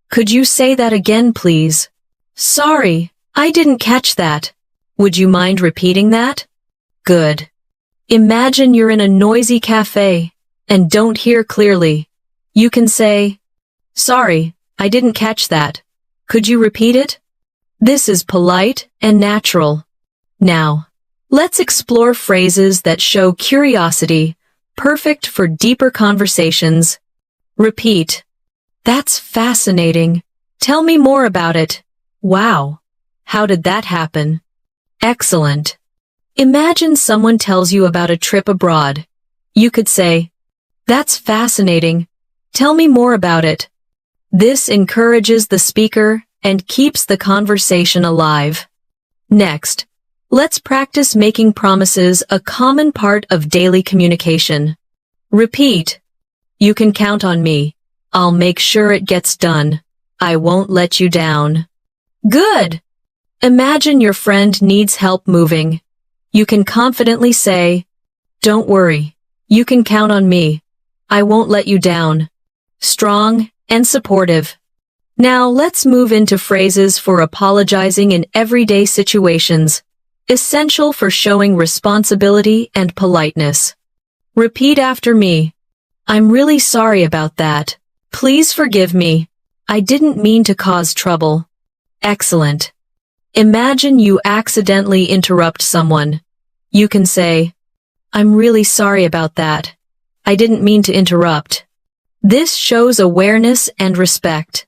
Could you say that again, please? Sorry, I didn't catch that. Would you mind repeating that? Good. Imagine you're in a noisy cafe and don't hear clearly. You can say, sorry, I didn't catch that. Could you repeat it? This is polite and natural. Now, let's explore phrases that show curiosity, perfect for deeper conversations. Repeat. That's fascinating. Tell me more about it. Wow. How did that happen? Excellent. Imagine someone tells you about a trip abroad. You could say, that's fascinating. Tell me more about it. This encourages the speaker and keeps the conversation alive. Next, let's practice making promises a common part of daily communication. Repeat. You can count on me. I'll make sure it gets done. I won't let you down. Good. Imagine your friend needs help moving. You can confidently say, don't worry. You can count on me. I won't let you down. Strong and supportive. Now let's move into phrases for apologizing in everyday situations, essential for showing responsibility and politeness. Repeat after me. I'm really sorry about that. Please forgive me. I didn't mean to cause trouble. Excellent. Imagine you accidentally interrupt someone. You can say, I'm really sorry about that. I didn't mean to interrupt. This shows awareness and respect.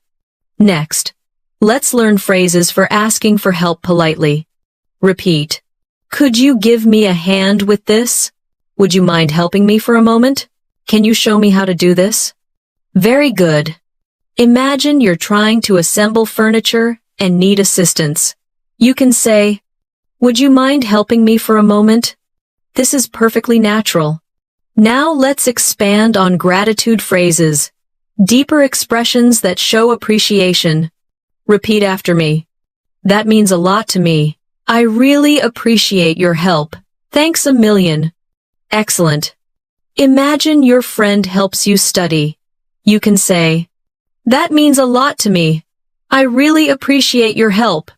Next, let's learn phrases for asking for help politely. Repeat. Could you give me a hand with this? Would you mind helping me for a moment? Can you show me how to do this? Very good. Imagine you're trying to assemble furniture and need assistance. You can say, would you mind helping me for a moment? This is perfectly natural. Now let's expand on gratitude phrases, deeper expressions that show appreciation. Repeat after me. That means a lot to me. I really appreciate your help. Thanks a million. Excellent. Imagine your friend helps you study. You can say, that means a lot to me. I really appreciate your help.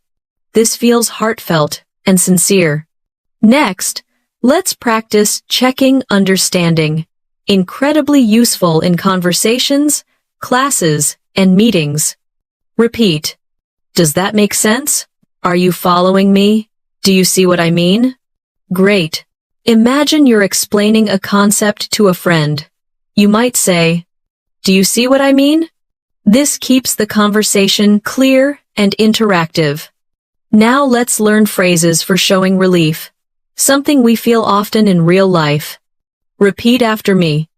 This feels heartfelt and sincere. Next, let's practice checking understanding. Incredibly useful in conversations, classes, and meetings. Repeat. Does that make sense? Are you following me? Do you see what I mean? Great. Imagine you're explaining a concept to a friend. You might say, do you see what I mean? This keeps the conversation clear and interactive. Now let's learn phrases for showing relief. Something we feel often in real life. Repeat after me.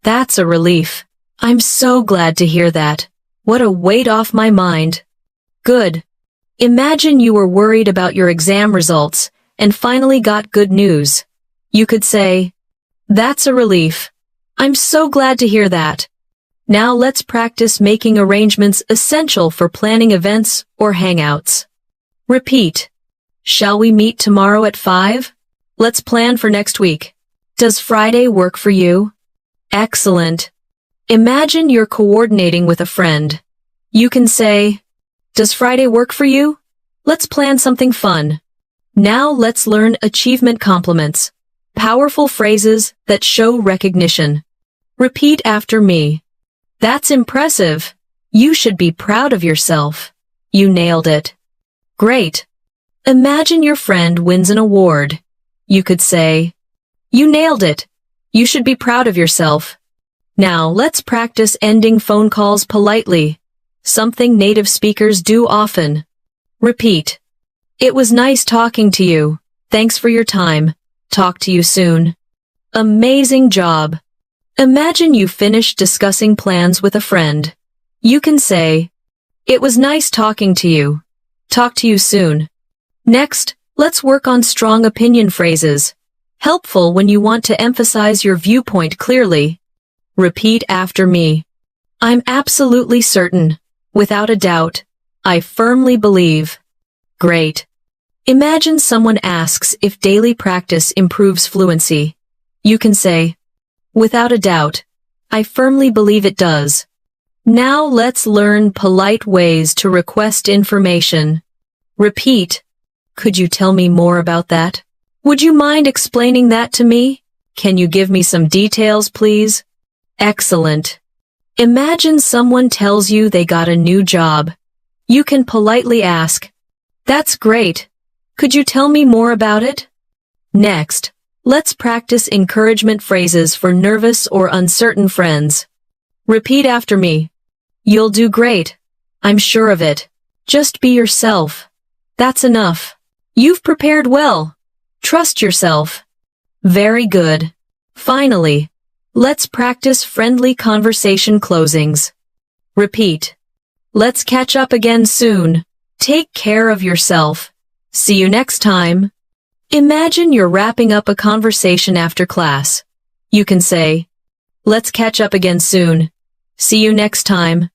That's a relief. I'm so glad to hear that. What a weight off my mind. Good. Imagine you were worried about your exam results and finally got good news. You could say, that's a relief. I'm so glad to hear that. Now let's practice making arrangements essential for planning events or hangouts. Repeat. Shall we meet tomorrow at 5? Let's plan for next week. Does Friday work for you? Excellent. Imagine you're coordinating with a friend. You can say, does Friday work for you? Let's plan something fun. Now let's learn achievement compliments. Powerful phrases that show recognition. Repeat after me. That's impressive. You should be proud of yourself. You nailed it. Great. Imagine your friend wins an award. You could say, you nailed it. You should be proud of yourself. Now let's practice ending phone calls politely. Something native speakers do often. Repeat. It was nice talking to you. Thanks for your time. Talk to you soon. Amazing job. Imagine you finished discussing plans with a friend. You can say, it was nice talking to you. Talk to you soon. Next, let's work on strong opinion phrases. Helpful when you want to emphasize your viewpoint clearly. Repeat after me. I'm absolutely certain. Without a doubt. I firmly believe. Great. Imagine someone asks if daily practice improves fluency. You can say, without a doubt. I firmly believe it does. Now let's learn polite ways to request information. Repeat. Could you tell me more about that? Would you mind explaining that to me? Can you give me some details, please? Excellent. Imagine someone tells you they got a new job. You can politely ask, that's great. Could you tell me more about it? Next, let's practice encouragement phrases for nervous or uncertain friends. Repeat after me. You'll do great. I'm sure of it. Just be yourself. That's enough. You've prepared well. Trust yourself. Very good. Finally, let's practice friendly conversation closings. Repeat. Let's catch up again soon. Take care of yourself. See you next time. Imagine you're wrapping up a conversation after class. You can say, let's catch up again soon. See you next time.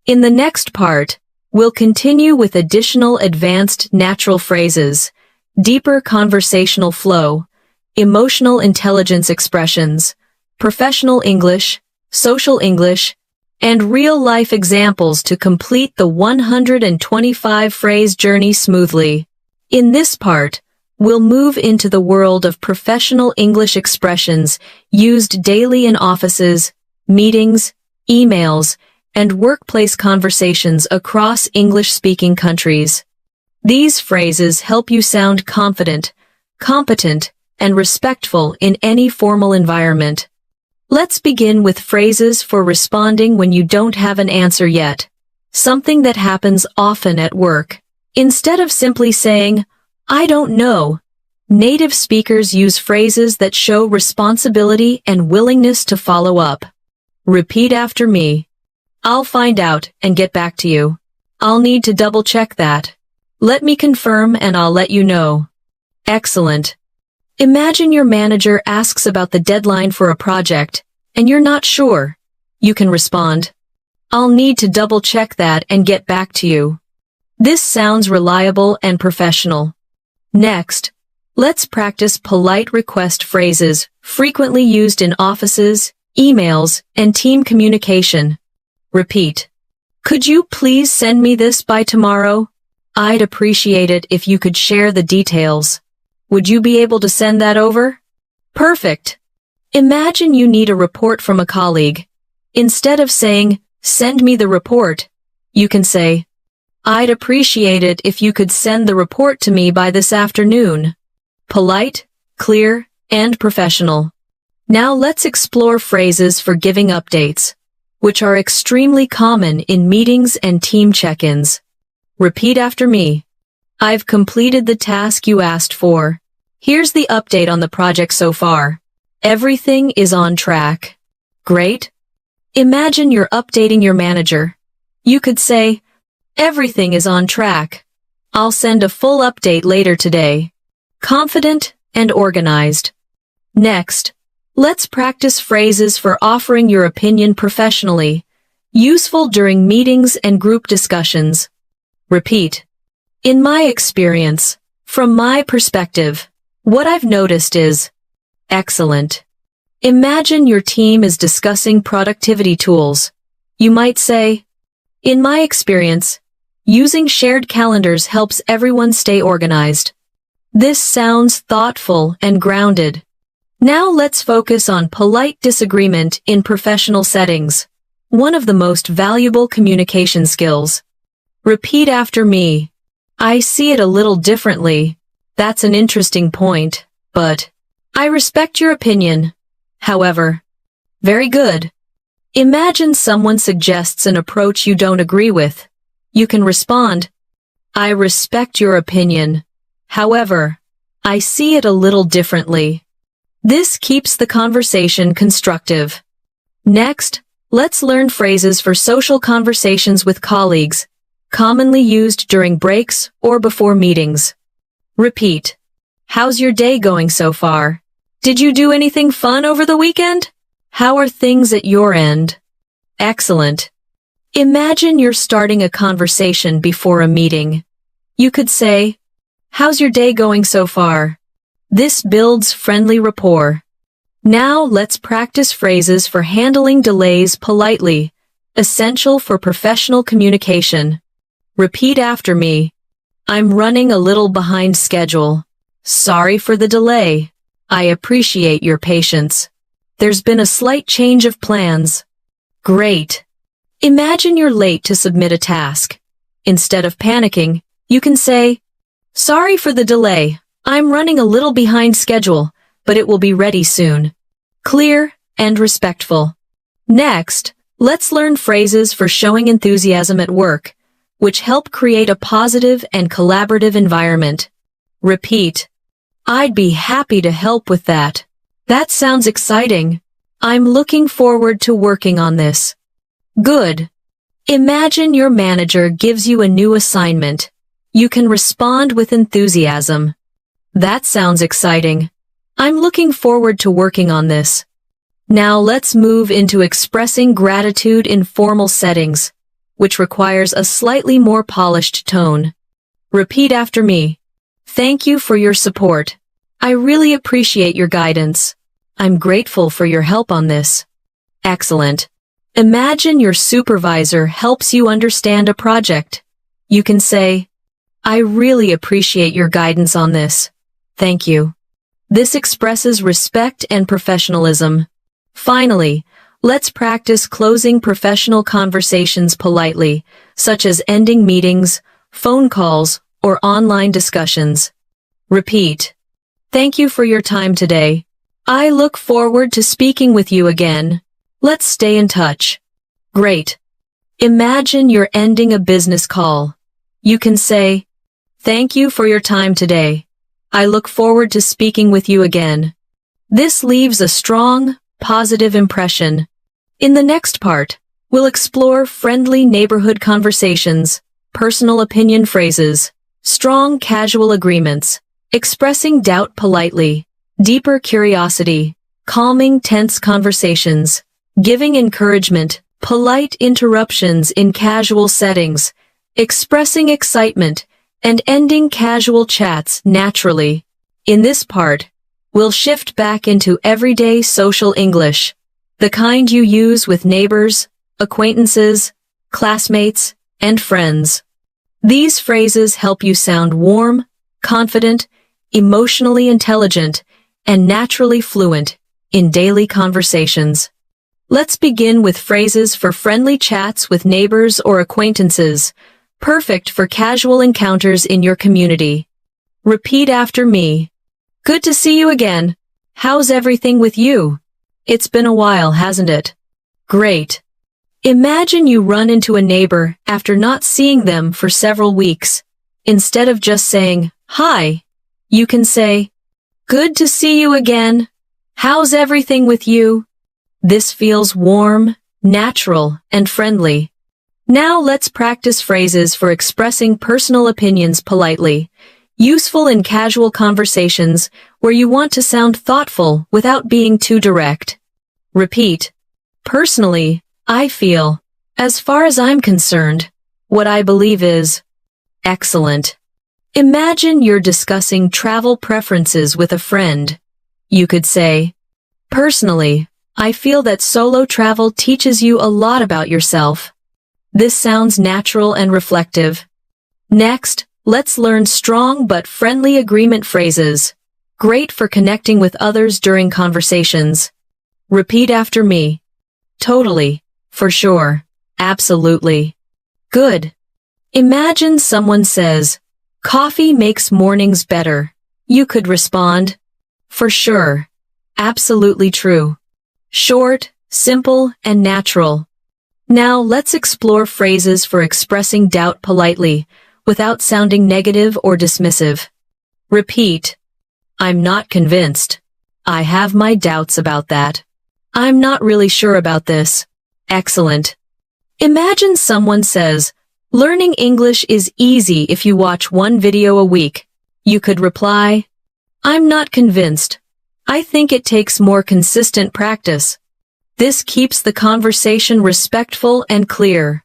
In the next part, we'll continue with additional advanced natural phrases, deeper conversational flow, emotional intelligence expressions, professional English, social English, and real-life examples to complete the 125-phrase journey smoothly. In this part, we'll move into the world of professional English expressions used daily in offices, meetings, emails, and workplace conversations across English-speaking countries. These phrases help you sound confident, competent, and respectful in any formal environment. Let's begin with phrases for responding when you don't have an answer yet. Something that happens often at work. Instead of simply saying, I don't know, native speakers use phrases that show responsibility and willingness to follow up. Repeat after me. I'll find out and get back to you. I'll need to double-check that. Let me confirm and I'll let you know. Excellent. Imagine your manager asks about the deadline for a project, and you're not sure. You can respond, I'll need to double-check that and get back to you. This sounds reliable and professional. Next, let's practice polite request phrases frequently used in offices, emails, and team communication. Repeat. Could you please send me this by tomorrow? I'd appreciate it if you could share the details. Would you be able to send that over? Perfect. Imagine you need a report from a colleague. Instead of saying, send me the report, you can say, I'd appreciate it if you could send the report to me by this afternoon. Polite, clear, and professional. Now let's explore phrases for giving updates, which are extremely common in meetings and team check-ins. Repeat after me. I've completed the task you asked for. Here's the update on the project so far. Everything is on track. Great. Imagine you're updating your manager. You could say, everything is on track. I'll send a full update later today. Confident and organized. Next, let's practice phrases for offering your opinion professionally, useful during meetings and group discussions. Repeat. In my experience, from my perspective, what I've noticed is excellent. Imagine your team is discussing productivity tools. You might say, in my experience, using shared calendars helps everyone stay organized. This sounds thoughtful and grounded. Now let's focus on polite disagreement in professional settings, one of the most valuable communication skills. Repeat after me. I see it a little differently. That's an interesting point, but I respect your opinion. However, very good. Imagine someone suggests an approach you don't agree with. You can respond, I respect your opinion. However, I see it a little differently. This keeps the conversation constructive. Next, let's learn phrases for social conversations with colleagues, commonly used during breaks or before meetings. Repeat. How's your day going so far? Did you do anything fun over the weekend? How are things at your end? Excellent. Imagine you're starting a conversation before a meeting. You could say, how's your day going so far? This builds friendly rapport. Now let's practice phrases for handling delays politely, essential for professional communication. Repeat after me. I'm running a little behind schedule. Sorry for the delay. I appreciate your patience. There's been a slight change of plans. Great. Imagine you're late to submit a task. Instead of panicking, you can say, sorry for the delay. I'm running a little behind schedule, but it will be ready soon. Clear and respectful. Next, let's learn phrases for showing enthusiasm at work, which help create a positive and collaborative environment. Repeat. I'd be happy to help with that. That sounds exciting. I'm looking forward to working on this. Good. Imagine your manager gives you a new assignment. You can respond with enthusiasm. That sounds exciting. I'm looking forward to working on this. Now let's move into expressing gratitude in formal settings, which requires a slightly more polished tone. Repeat after me. Thank you for your support. I really appreciate your guidance. I'm grateful for your help on this. Excellent. Imagine your supervisor helps you understand a project. You can say, I really appreciate your guidance on this. Thank you. This expresses respect and professionalism. Finally, let's practice closing professional conversations politely, such as ending meetings, phone calls, or online discussions. Repeat. Thank you for your time today. I look forward to speaking with you again. Let's stay in touch. Great. Imagine you're ending a business call. You can say, thank you for your time today. I look forward to speaking with you again. This leaves a strong, positive impression. In the next part, we'll explore friendly neighborhood conversations, personal opinion phrases, strong casual agreements, expressing doubt politely, deeper curiosity, calming tense conversations, giving encouragement, polite interruptions in casual settings, expressing excitement, and ending casual chats naturally. In this part, we'll shift back into everyday social English, the kind you use with neighbors, acquaintances, classmates, and friends. These phrases help you sound warm, confident, emotionally intelligent, and naturally fluent in daily conversations. Let's begin with phrases for friendly chats with neighbors or acquaintances, perfect for casual encounters in your community. Repeat after me. Good to see you again. How's everything with you? It's been a while, hasn't it? Great. Imagine you run into a neighbor after not seeing them for several weeks. Instead of just saying, hi, you can say, good to see you again. How's everything with you? This feels warm, natural, and friendly. Now let's practice phrases for expressing personal opinions politely, useful in casual conversations where you want to sound thoughtful without being too direct. Repeat. Personally, I feel. As far as I'm concerned, what I believe is. Excellent. Imagine you're discussing travel preferences with a friend. You could say, personally, I feel that solo travel teaches you a lot about yourself. This sounds natural and reflective. Next, let's learn strong but friendly agreement phrases. Great for connecting with others during conversations. Repeat after me. Totally. For sure. Absolutely. Good. Imagine someone says, coffee makes mornings better. You could respond, for sure. Absolutely true. Short, simple, and natural. Now let's explore phrases for expressing doubt politely, without sounding negative or dismissive. Repeat. I'm not convinced. I have my doubts about that. I'm not really sure about this. Excellent. Imagine someone says, learning English is easy if you watch one video a week. You could reply, I'm not convinced. I think it takes more consistent practice. This keeps the conversation respectful and clear.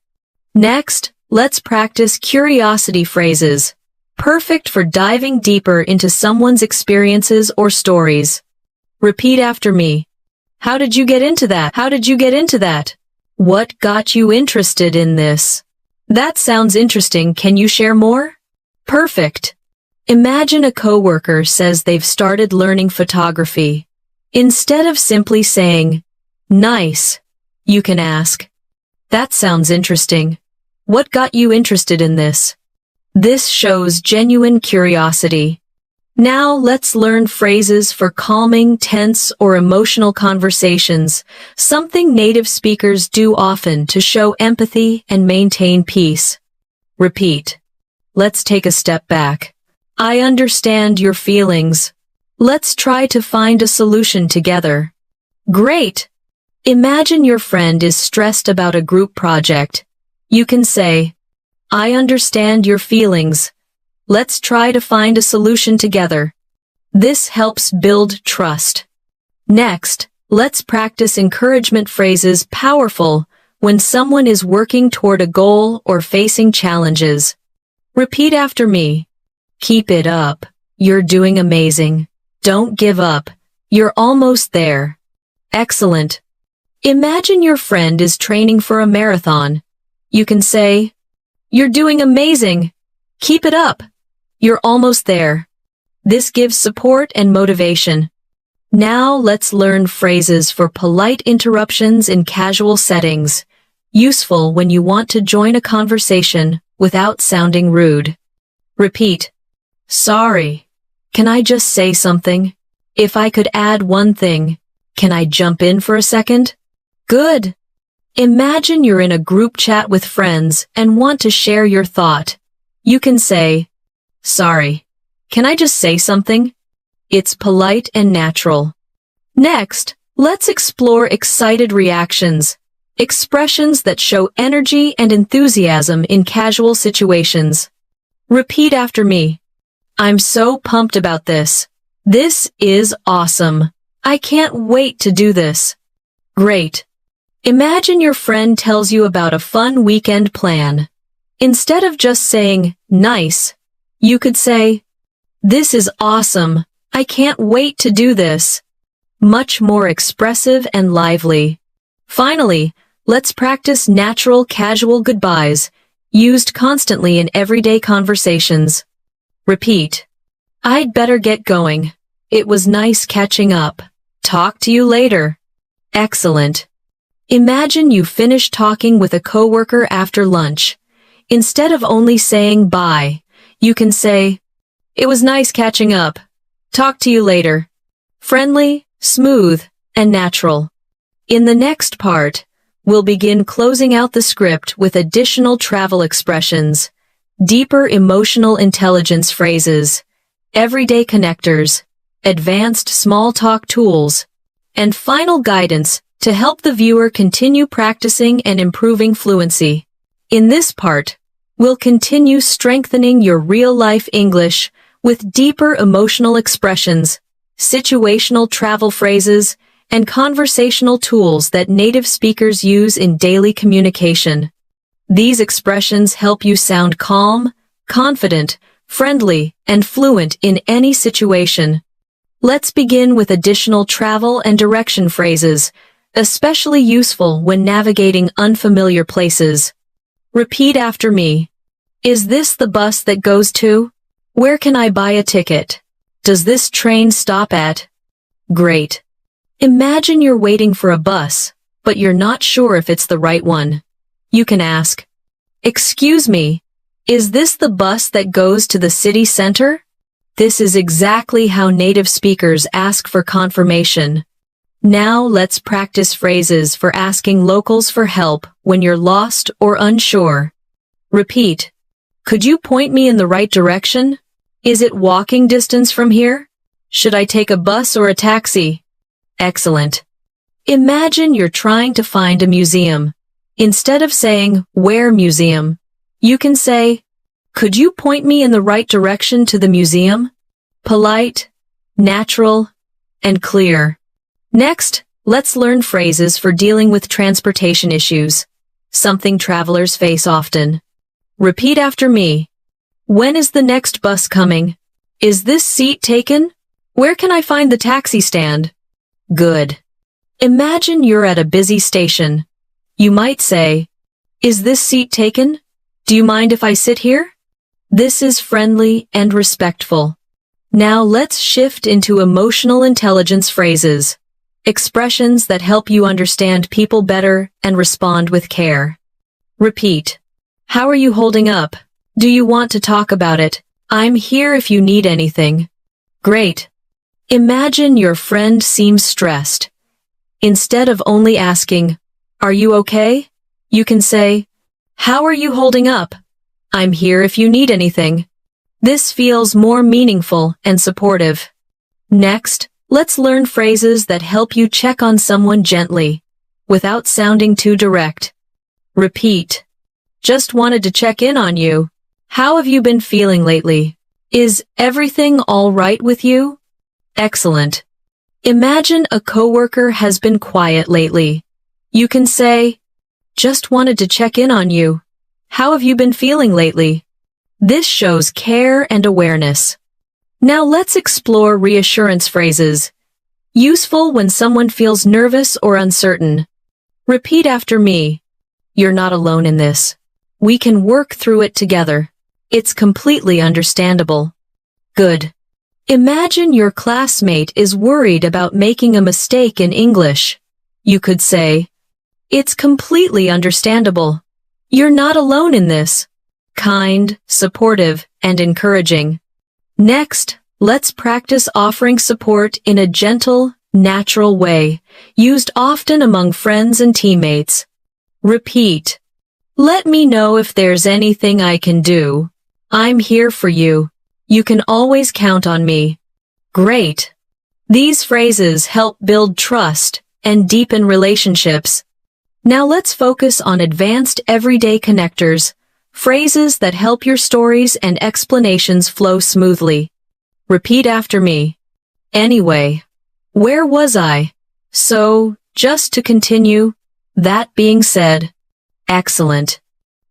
Next, let's practice curiosity phrases. Perfect for diving deeper into someone's experiences or stories. Repeat after me. How did you get into that? How did you get into that? What got you interested in this? That sounds interesting. Can you share more? Perfect. Imagine a coworker says they've started learning photography. Instead of simply saying, nice, you can ask, that sounds interesting. What got you interested in this? This shows genuine curiosity. Now let's learn phrases for calming, tense, or emotional conversations, something native speakers do often to show empathy and maintain peace. Repeat. Let's take a step back. I understand your feelings. Let's try to find a solution together. Great! Imagine your friend is stressed about a group project. You can say, I understand your feelings. Let's try to find a solution together. This helps build trust. Next, let's practice encouragement phrases powerful when someone is working toward a goal or facing challenges. Repeat after me. Keep it up. You're doing amazing. Don't give up. You're almost there. Excellent. Imagine your friend is training for a marathon. You can say, you're doing amazing. Keep it up. You're almost there. This gives support and motivation. Now let's learn phrases for polite interruptions in casual settings, useful when you want to join a conversation without sounding rude. Repeat. Sorry. Can I just say something? If I could add one thing, can I jump in for a second? Good. Imagine you're in a group chat with friends and want to share your thought. You can say, sorry. Can I just say something? It's polite and natural. Next, let's explore excited reactions, expressions that show energy and enthusiasm in casual situations. Repeat after me. I'm so pumped about this. This is awesome. I can't wait to do this. Great. Imagine your friend tells you about a fun weekend plan. Instead of just saying, nice, you could say, this is awesome. I can't wait to do this. Much more expressive and lively. Finally, let's practice natural casual goodbyes, used constantly in everyday conversations. Repeat. I'd better get going. It was nice catching up. Talk to you later. Excellent. Imagine you finish talking with a coworker after lunch. Instead of only saying bye, you can say, it was nice catching up. Talk to you later. Friendly, smooth, and natural. In the next part, we'll begin closing out the script with additional travel expressions. deeper emotional intelligence phrases, everyday connectors, advanced small talk tools, and final guidance to help the viewer continue practicing and improving fluency. In this part, we'll continue strengthening your real-life English with deeper emotional expressions, situational travel phrases, and conversational tools that native speakers use in daily communication. These expressions help you sound calm, confident, friendly, and fluent in any situation. Let's begin with additional travel and direction phrases, especially useful when navigating unfamiliar places. Repeat after me. Is this the bus that goes to? Where can I buy a ticket? Does this train stop at? Great. Imagine you're waiting for a bus, but you're not sure if it's the right one. You can ask, "Excuse me, is this the bus that goes to the city center?" This is exactly how native speakers ask for confirmation. Now let's practice phrases for asking locals for help when you're lost or unsure. Repeat. Could you point me in the right direction? Is it walking distance from here? Should I take a bus or a taxi? Excellent. Imagine you're trying to find a museum. Instead of saying, "Where museum?" you can say, "Could you point me in the right direction to the museum?" Polite, natural, and clear. Next, let's learn phrases for dealing with transportation issues, something travelers face often. Repeat after me. When is the next bus coming? Is this seat taken? Where can I find the taxi stand? Good. Imagine you're at a busy station. You might say, "Is this seat taken? Do you mind if I sit here?" This is friendly and respectful. Now let's shift into emotional intelligence phrases, expressions that help you understand people better and respond with care. Repeat. How are you holding up? Do you want to talk about it? I'm here if you need anything. Great. Imagine your friend seems stressed. Instead of only asking, "Are you okay?" you can say, "How are you holding up? I'm here if you need anything." This feels more meaningful and supportive. Next, let's learn phrases that help you check on someone gently, without sounding too direct. Repeat. Just wanted to check in on you. How have you been feeling lately? Is everything all right with you? Excellent. Imagine a coworker has been quiet lately. You can say, "Just wanted to check in on you. How have you been feeling lately?" This shows care and awareness. Now let's explore reassurance phrases, useful when someone feels nervous or uncertain. Repeat after me. You're not alone in this. We can work through it together. It's completely understandable. Good. Imagine your classmate is worried about making a mistake in English. You could say, "It's completely understandable. You're not alone in this." Kind, supportive, and encouraging. Next, let's practice offering support in a gentle, natural way, used often among friends and teammates. Repeat. Let me know if there's anything I can do. I'm here for you. You can always count on me. Great. These phrases help build trust and deepen relationships. Now let's focus on advanced everyday connectors, phrases that help your stories and explanations flow smoothly. Repeat after me. Anyway, where was I? So, just to continue, that being said. Excellent.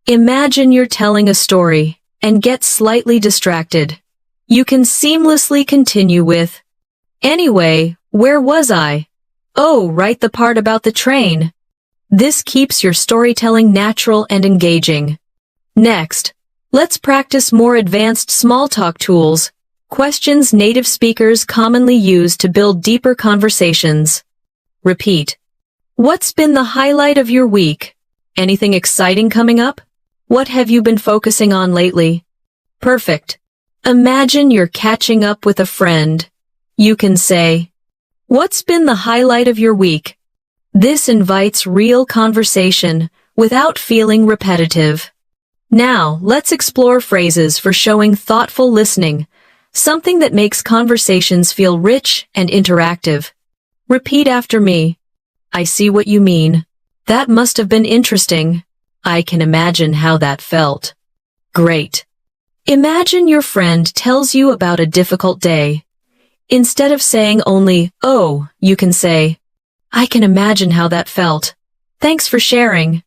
Imagine you're telling a story and get slightly distracted. You can seamlessly continue with, "Anyway, where was I? Oh, right, the part about the train." This keeps your storytelling natural and engaging. Next, let's practice more advanced small talk tools, questions native speakers commonly use to build deeper conversations. Repeat. What's been the highlight of your week? Anything exciting coming up? What have you been focusing on lately? Perfect. Imagine you're catching up with a friend. You can say, "What's been the highlight of your week?" This invites real conversation without feeling repetitive. Now, let's explore phrases for showing thoughtful listening, something that makes conversations feel rich and interactive. Repeat after me. I see what you mean. That must have been interesting. I can imagine how that felt. Great. Imagine your friend tells you about a difficult day. Instead of saying only, "Oh," you can say, "I can imagine how that felt. Thanks for sharing."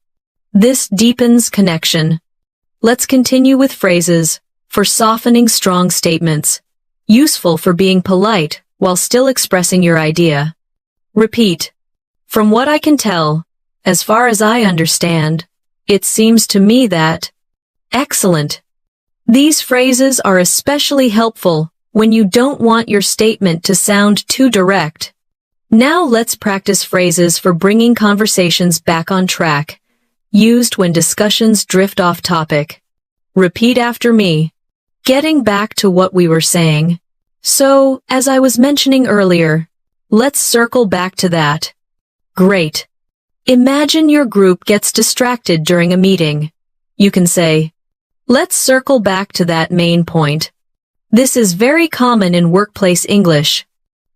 This deepens connection. Let's continue with phrases for softening strong statements, useful for being polite while still expressing your idea. Repeat. From what I can tell, as far as I understand, it seems to me that. Excellent. These phrases are especially helpful when you don't want your statement to sound too direct. Now let's practice phrases for bringing conversations back on track, used when discussions drift off topic. Repeat after me. Getting back to what we were saying. So, as I was mentioning earlier, let's circle back to that. Great. Imagine your group gets distracted during a meeting. You can say, "Let's circle back to that main point." This is very common in workplace English.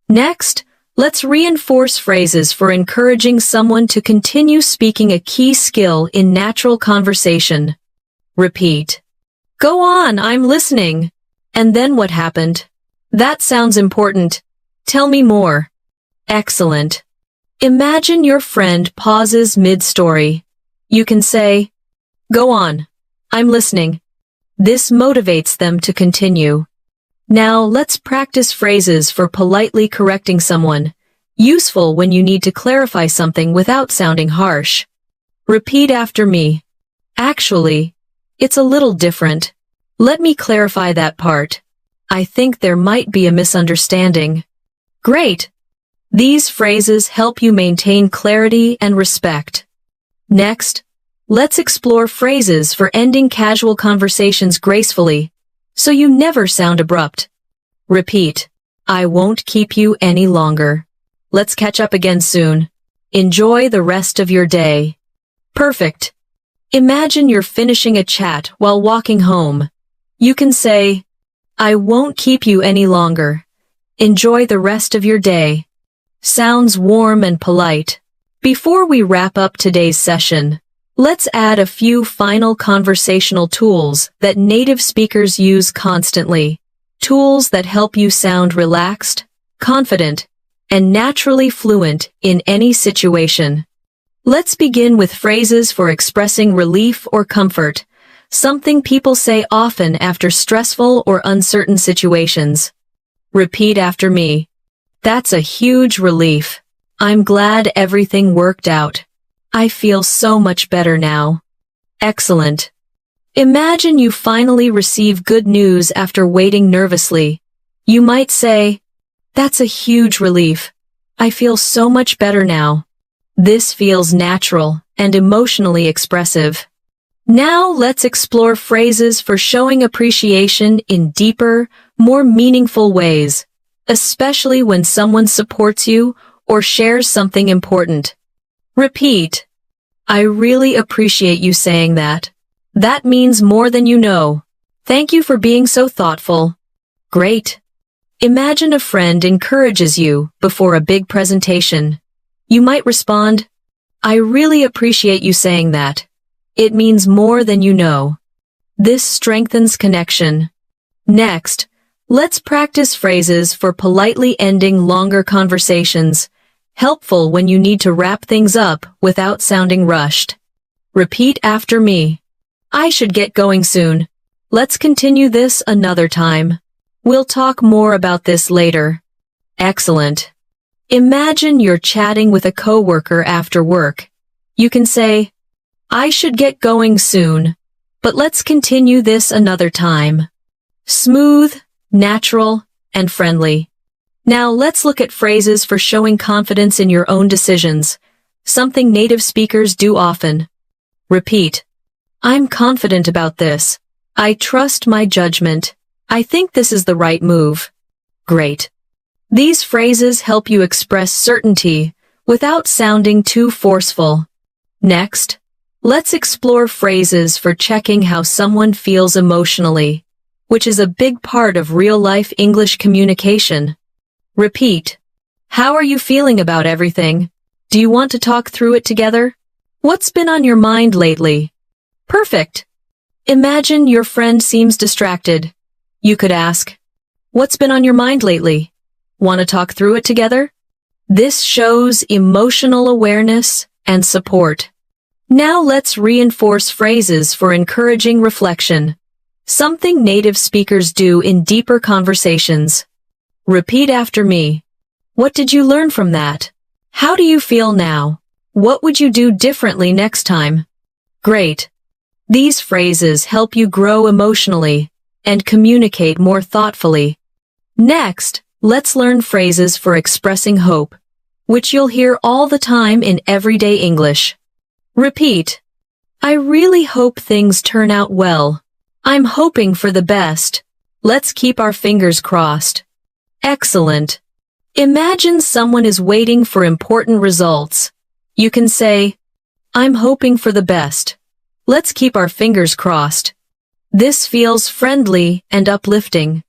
Next, let's reinforce phrases for encouraging someone to continue speaking a key skill in natural conversation. Repeat. Go on, I'm listening. And then what happened? That sounds important. Tell me more. Excellent. Imagine your friend pauses mid-story. You can say, "Go on. I'm listening." This motivates them to continue. Now let's practice phrases for politely correcting someone, useful when you need to clarify something without sounding harsh. Repeat after me. Actually, it's a little different. Let me clarify that part. I think there might be a misunderstanding. Great. These phrases help you maintain clarity and respect. Next, let's explore phrases for ending casual conversations gracefully, so you never sound abrupt. Repeat. I won't keep you any longer. Let's catch up again soon. Enjoy the rest of your day. Perfect. Imagine you're finishing a chat while walking home. You can say, "I won't keep you any longer. Enjoy the rest of your day." Sounds warm and polite. Before we wrap up today's session, let's add a few final conversational tools that native speakers use constantly. Tools that help you sound relaxed, confident, and naturally fluent in any situation. Let's begin with phrases for expressing relief or comfort, something people say often after stressful or uncertain situations. Repeat after me. That's a huge relief. I'm glad everything worked out. I feel so much better now. Excellent. Imagine you finally receive good news after waiting nervously. You might say, "That's a huge relief. I feel so much better now." This feels natural and emotionally expressive. Now let's explore phrases for showing appreciation in deeper, more meaningful ways, especially when someone supports you or shares something important. Repeat. I really appreciate you saying that. That means more than you know. Thank you for being so thoughtful. Great. Imagine a friend encourages you before a big presentation. You might respond, "I really appreciate you saying that. It means more than you know." This strengthens connection. Next, let's practice phrases for politely ending longer conversations, helpful when you need to wrap things up without sounding rushed. Repeat after me. I should get going soon. Let's continue this another time. We'll talk more about this later. Excellent. Imagine you're chatting with a coworker after work. You can say, "I should get going soon, but let's continue this another time." Smooth, natural, and friendly. Now let's look at phrases for showing confidence in your own decisions, something native speakers do often. Repeat. I'm confident about this. I trust my judgment. I think this is the right move. Great. These phrases help you express certainty without sounding too forceful. Next, Let's explore phrases for checking how someone feels emotionally, which is a big part of real-life English communication. Repeat. How are you feeling about everything? Do you want to talk through it together? What's been on your mind lately? Perfect. Imagine your friend seems distracted. You could ask, what's been on your mind lately? Want to talk through it together? This shows emotional awareness and support. Now let's reinforce phrases for encouraging reflection. Something native speakers do in deeper conversations. Repeat after me. What did you learn from that? How do you feel now? What would you do differently next time? Great. These phrases help you grow emotionally and communicate more thoughtfully. Next, let's learn phrases for expressing hope, which you'll hear all the time in everyday English. Repeat. I really hope things turn out well. I'm hoping for the best. Let's keep our fingers crossed. Excellent. Imagine someone is waiting for important results. You can say, I'm hoping for the best. Let's keep our fingers crossed. This feels friendly and uplifting.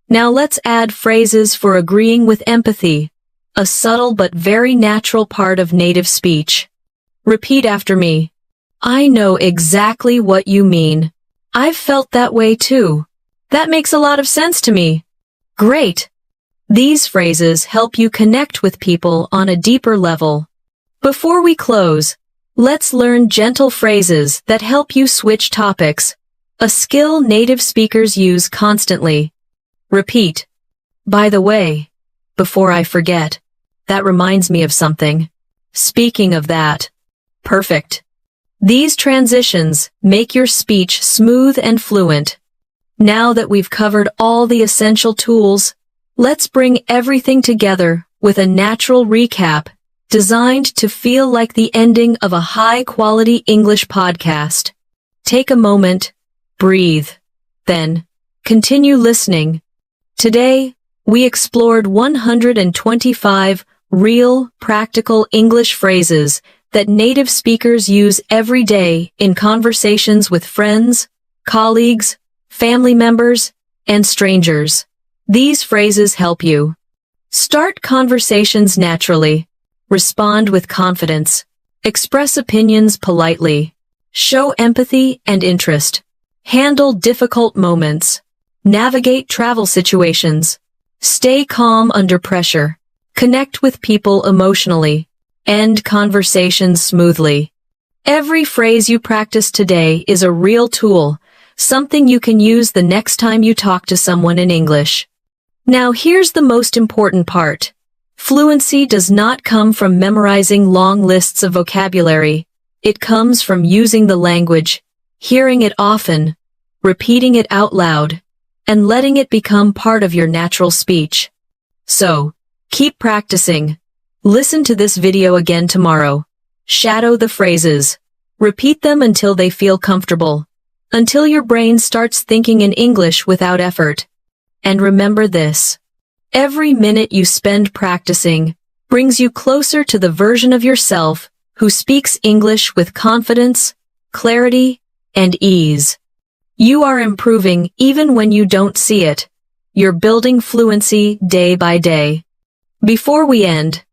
Now let's add phrases for agreeing with empathy, a subtle but very natural part of native speech. Repeat after me. I know exactly what you mean. I've felt that way too. That makes a lot of sense to me. Great. These phrases help you connect with people on a deeper level. Before we close, let's learn gentle phrases that help you switch topics, a skill native speakers use constantly. Repeat. By the way, before I forget, that reminds me of something. Speaking of that. Perfect. These transitions make your speech smooth and fluent. Now that we've covered all the essential tools, let's bring everything together with a natural recap designed to feel like the ending of a high-quality English podcast. Take a moment, breathe, then continue listening. Today, we explored 125 real, practical English phrases that native speakers use every day in conversations with friends, colleagues, family members, and strangers. These phrases help you start conversations naturally, respond with confidence, express opinions politely, show empathy and interest, handle difficult moments, navigate travel situations, stay calm under pressure, connect with people emotionally, end conversations smoothly. Every phrase you practice today is a real tool, something you can use the next time you talk to someone in English. Now here's the most important part. Fluency does not come from memorizing long lists of vocabulary. It comes from using the language, hearing it often, repeating it out loud, and letting it become part of your natural speech. So, keep practicing. Listen to this video again tomorrow. Shadow the phrases. Repeat them until they feel comfortable, until your brain starts thinking in English without effort. And remember this. Every minute you spend practicing brings you closer to the version of yourself who speaks English with confidence, clarity, and ease. You are improving even when you don't see it. You're building fluency day by day. Before we end,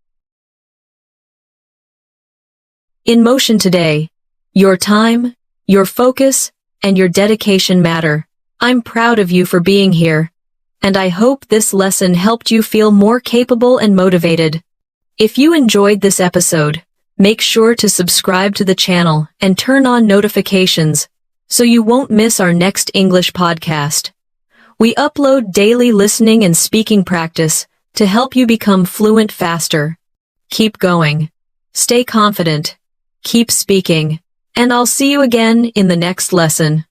in motion today, your time, your focus, and your dedication matter. I'm proud of you for being here, and I hope this lesson helped you feel more capable and motivated. If you enjoyed this episode, make sure to subscribe to the channel and turn on notifications so you won't miss our next English podcast. We upload daily listening and speaking practice to help you become fluent faster. Keep going. Stay confident. Keep speaking. And I'll see you again in the next lesson.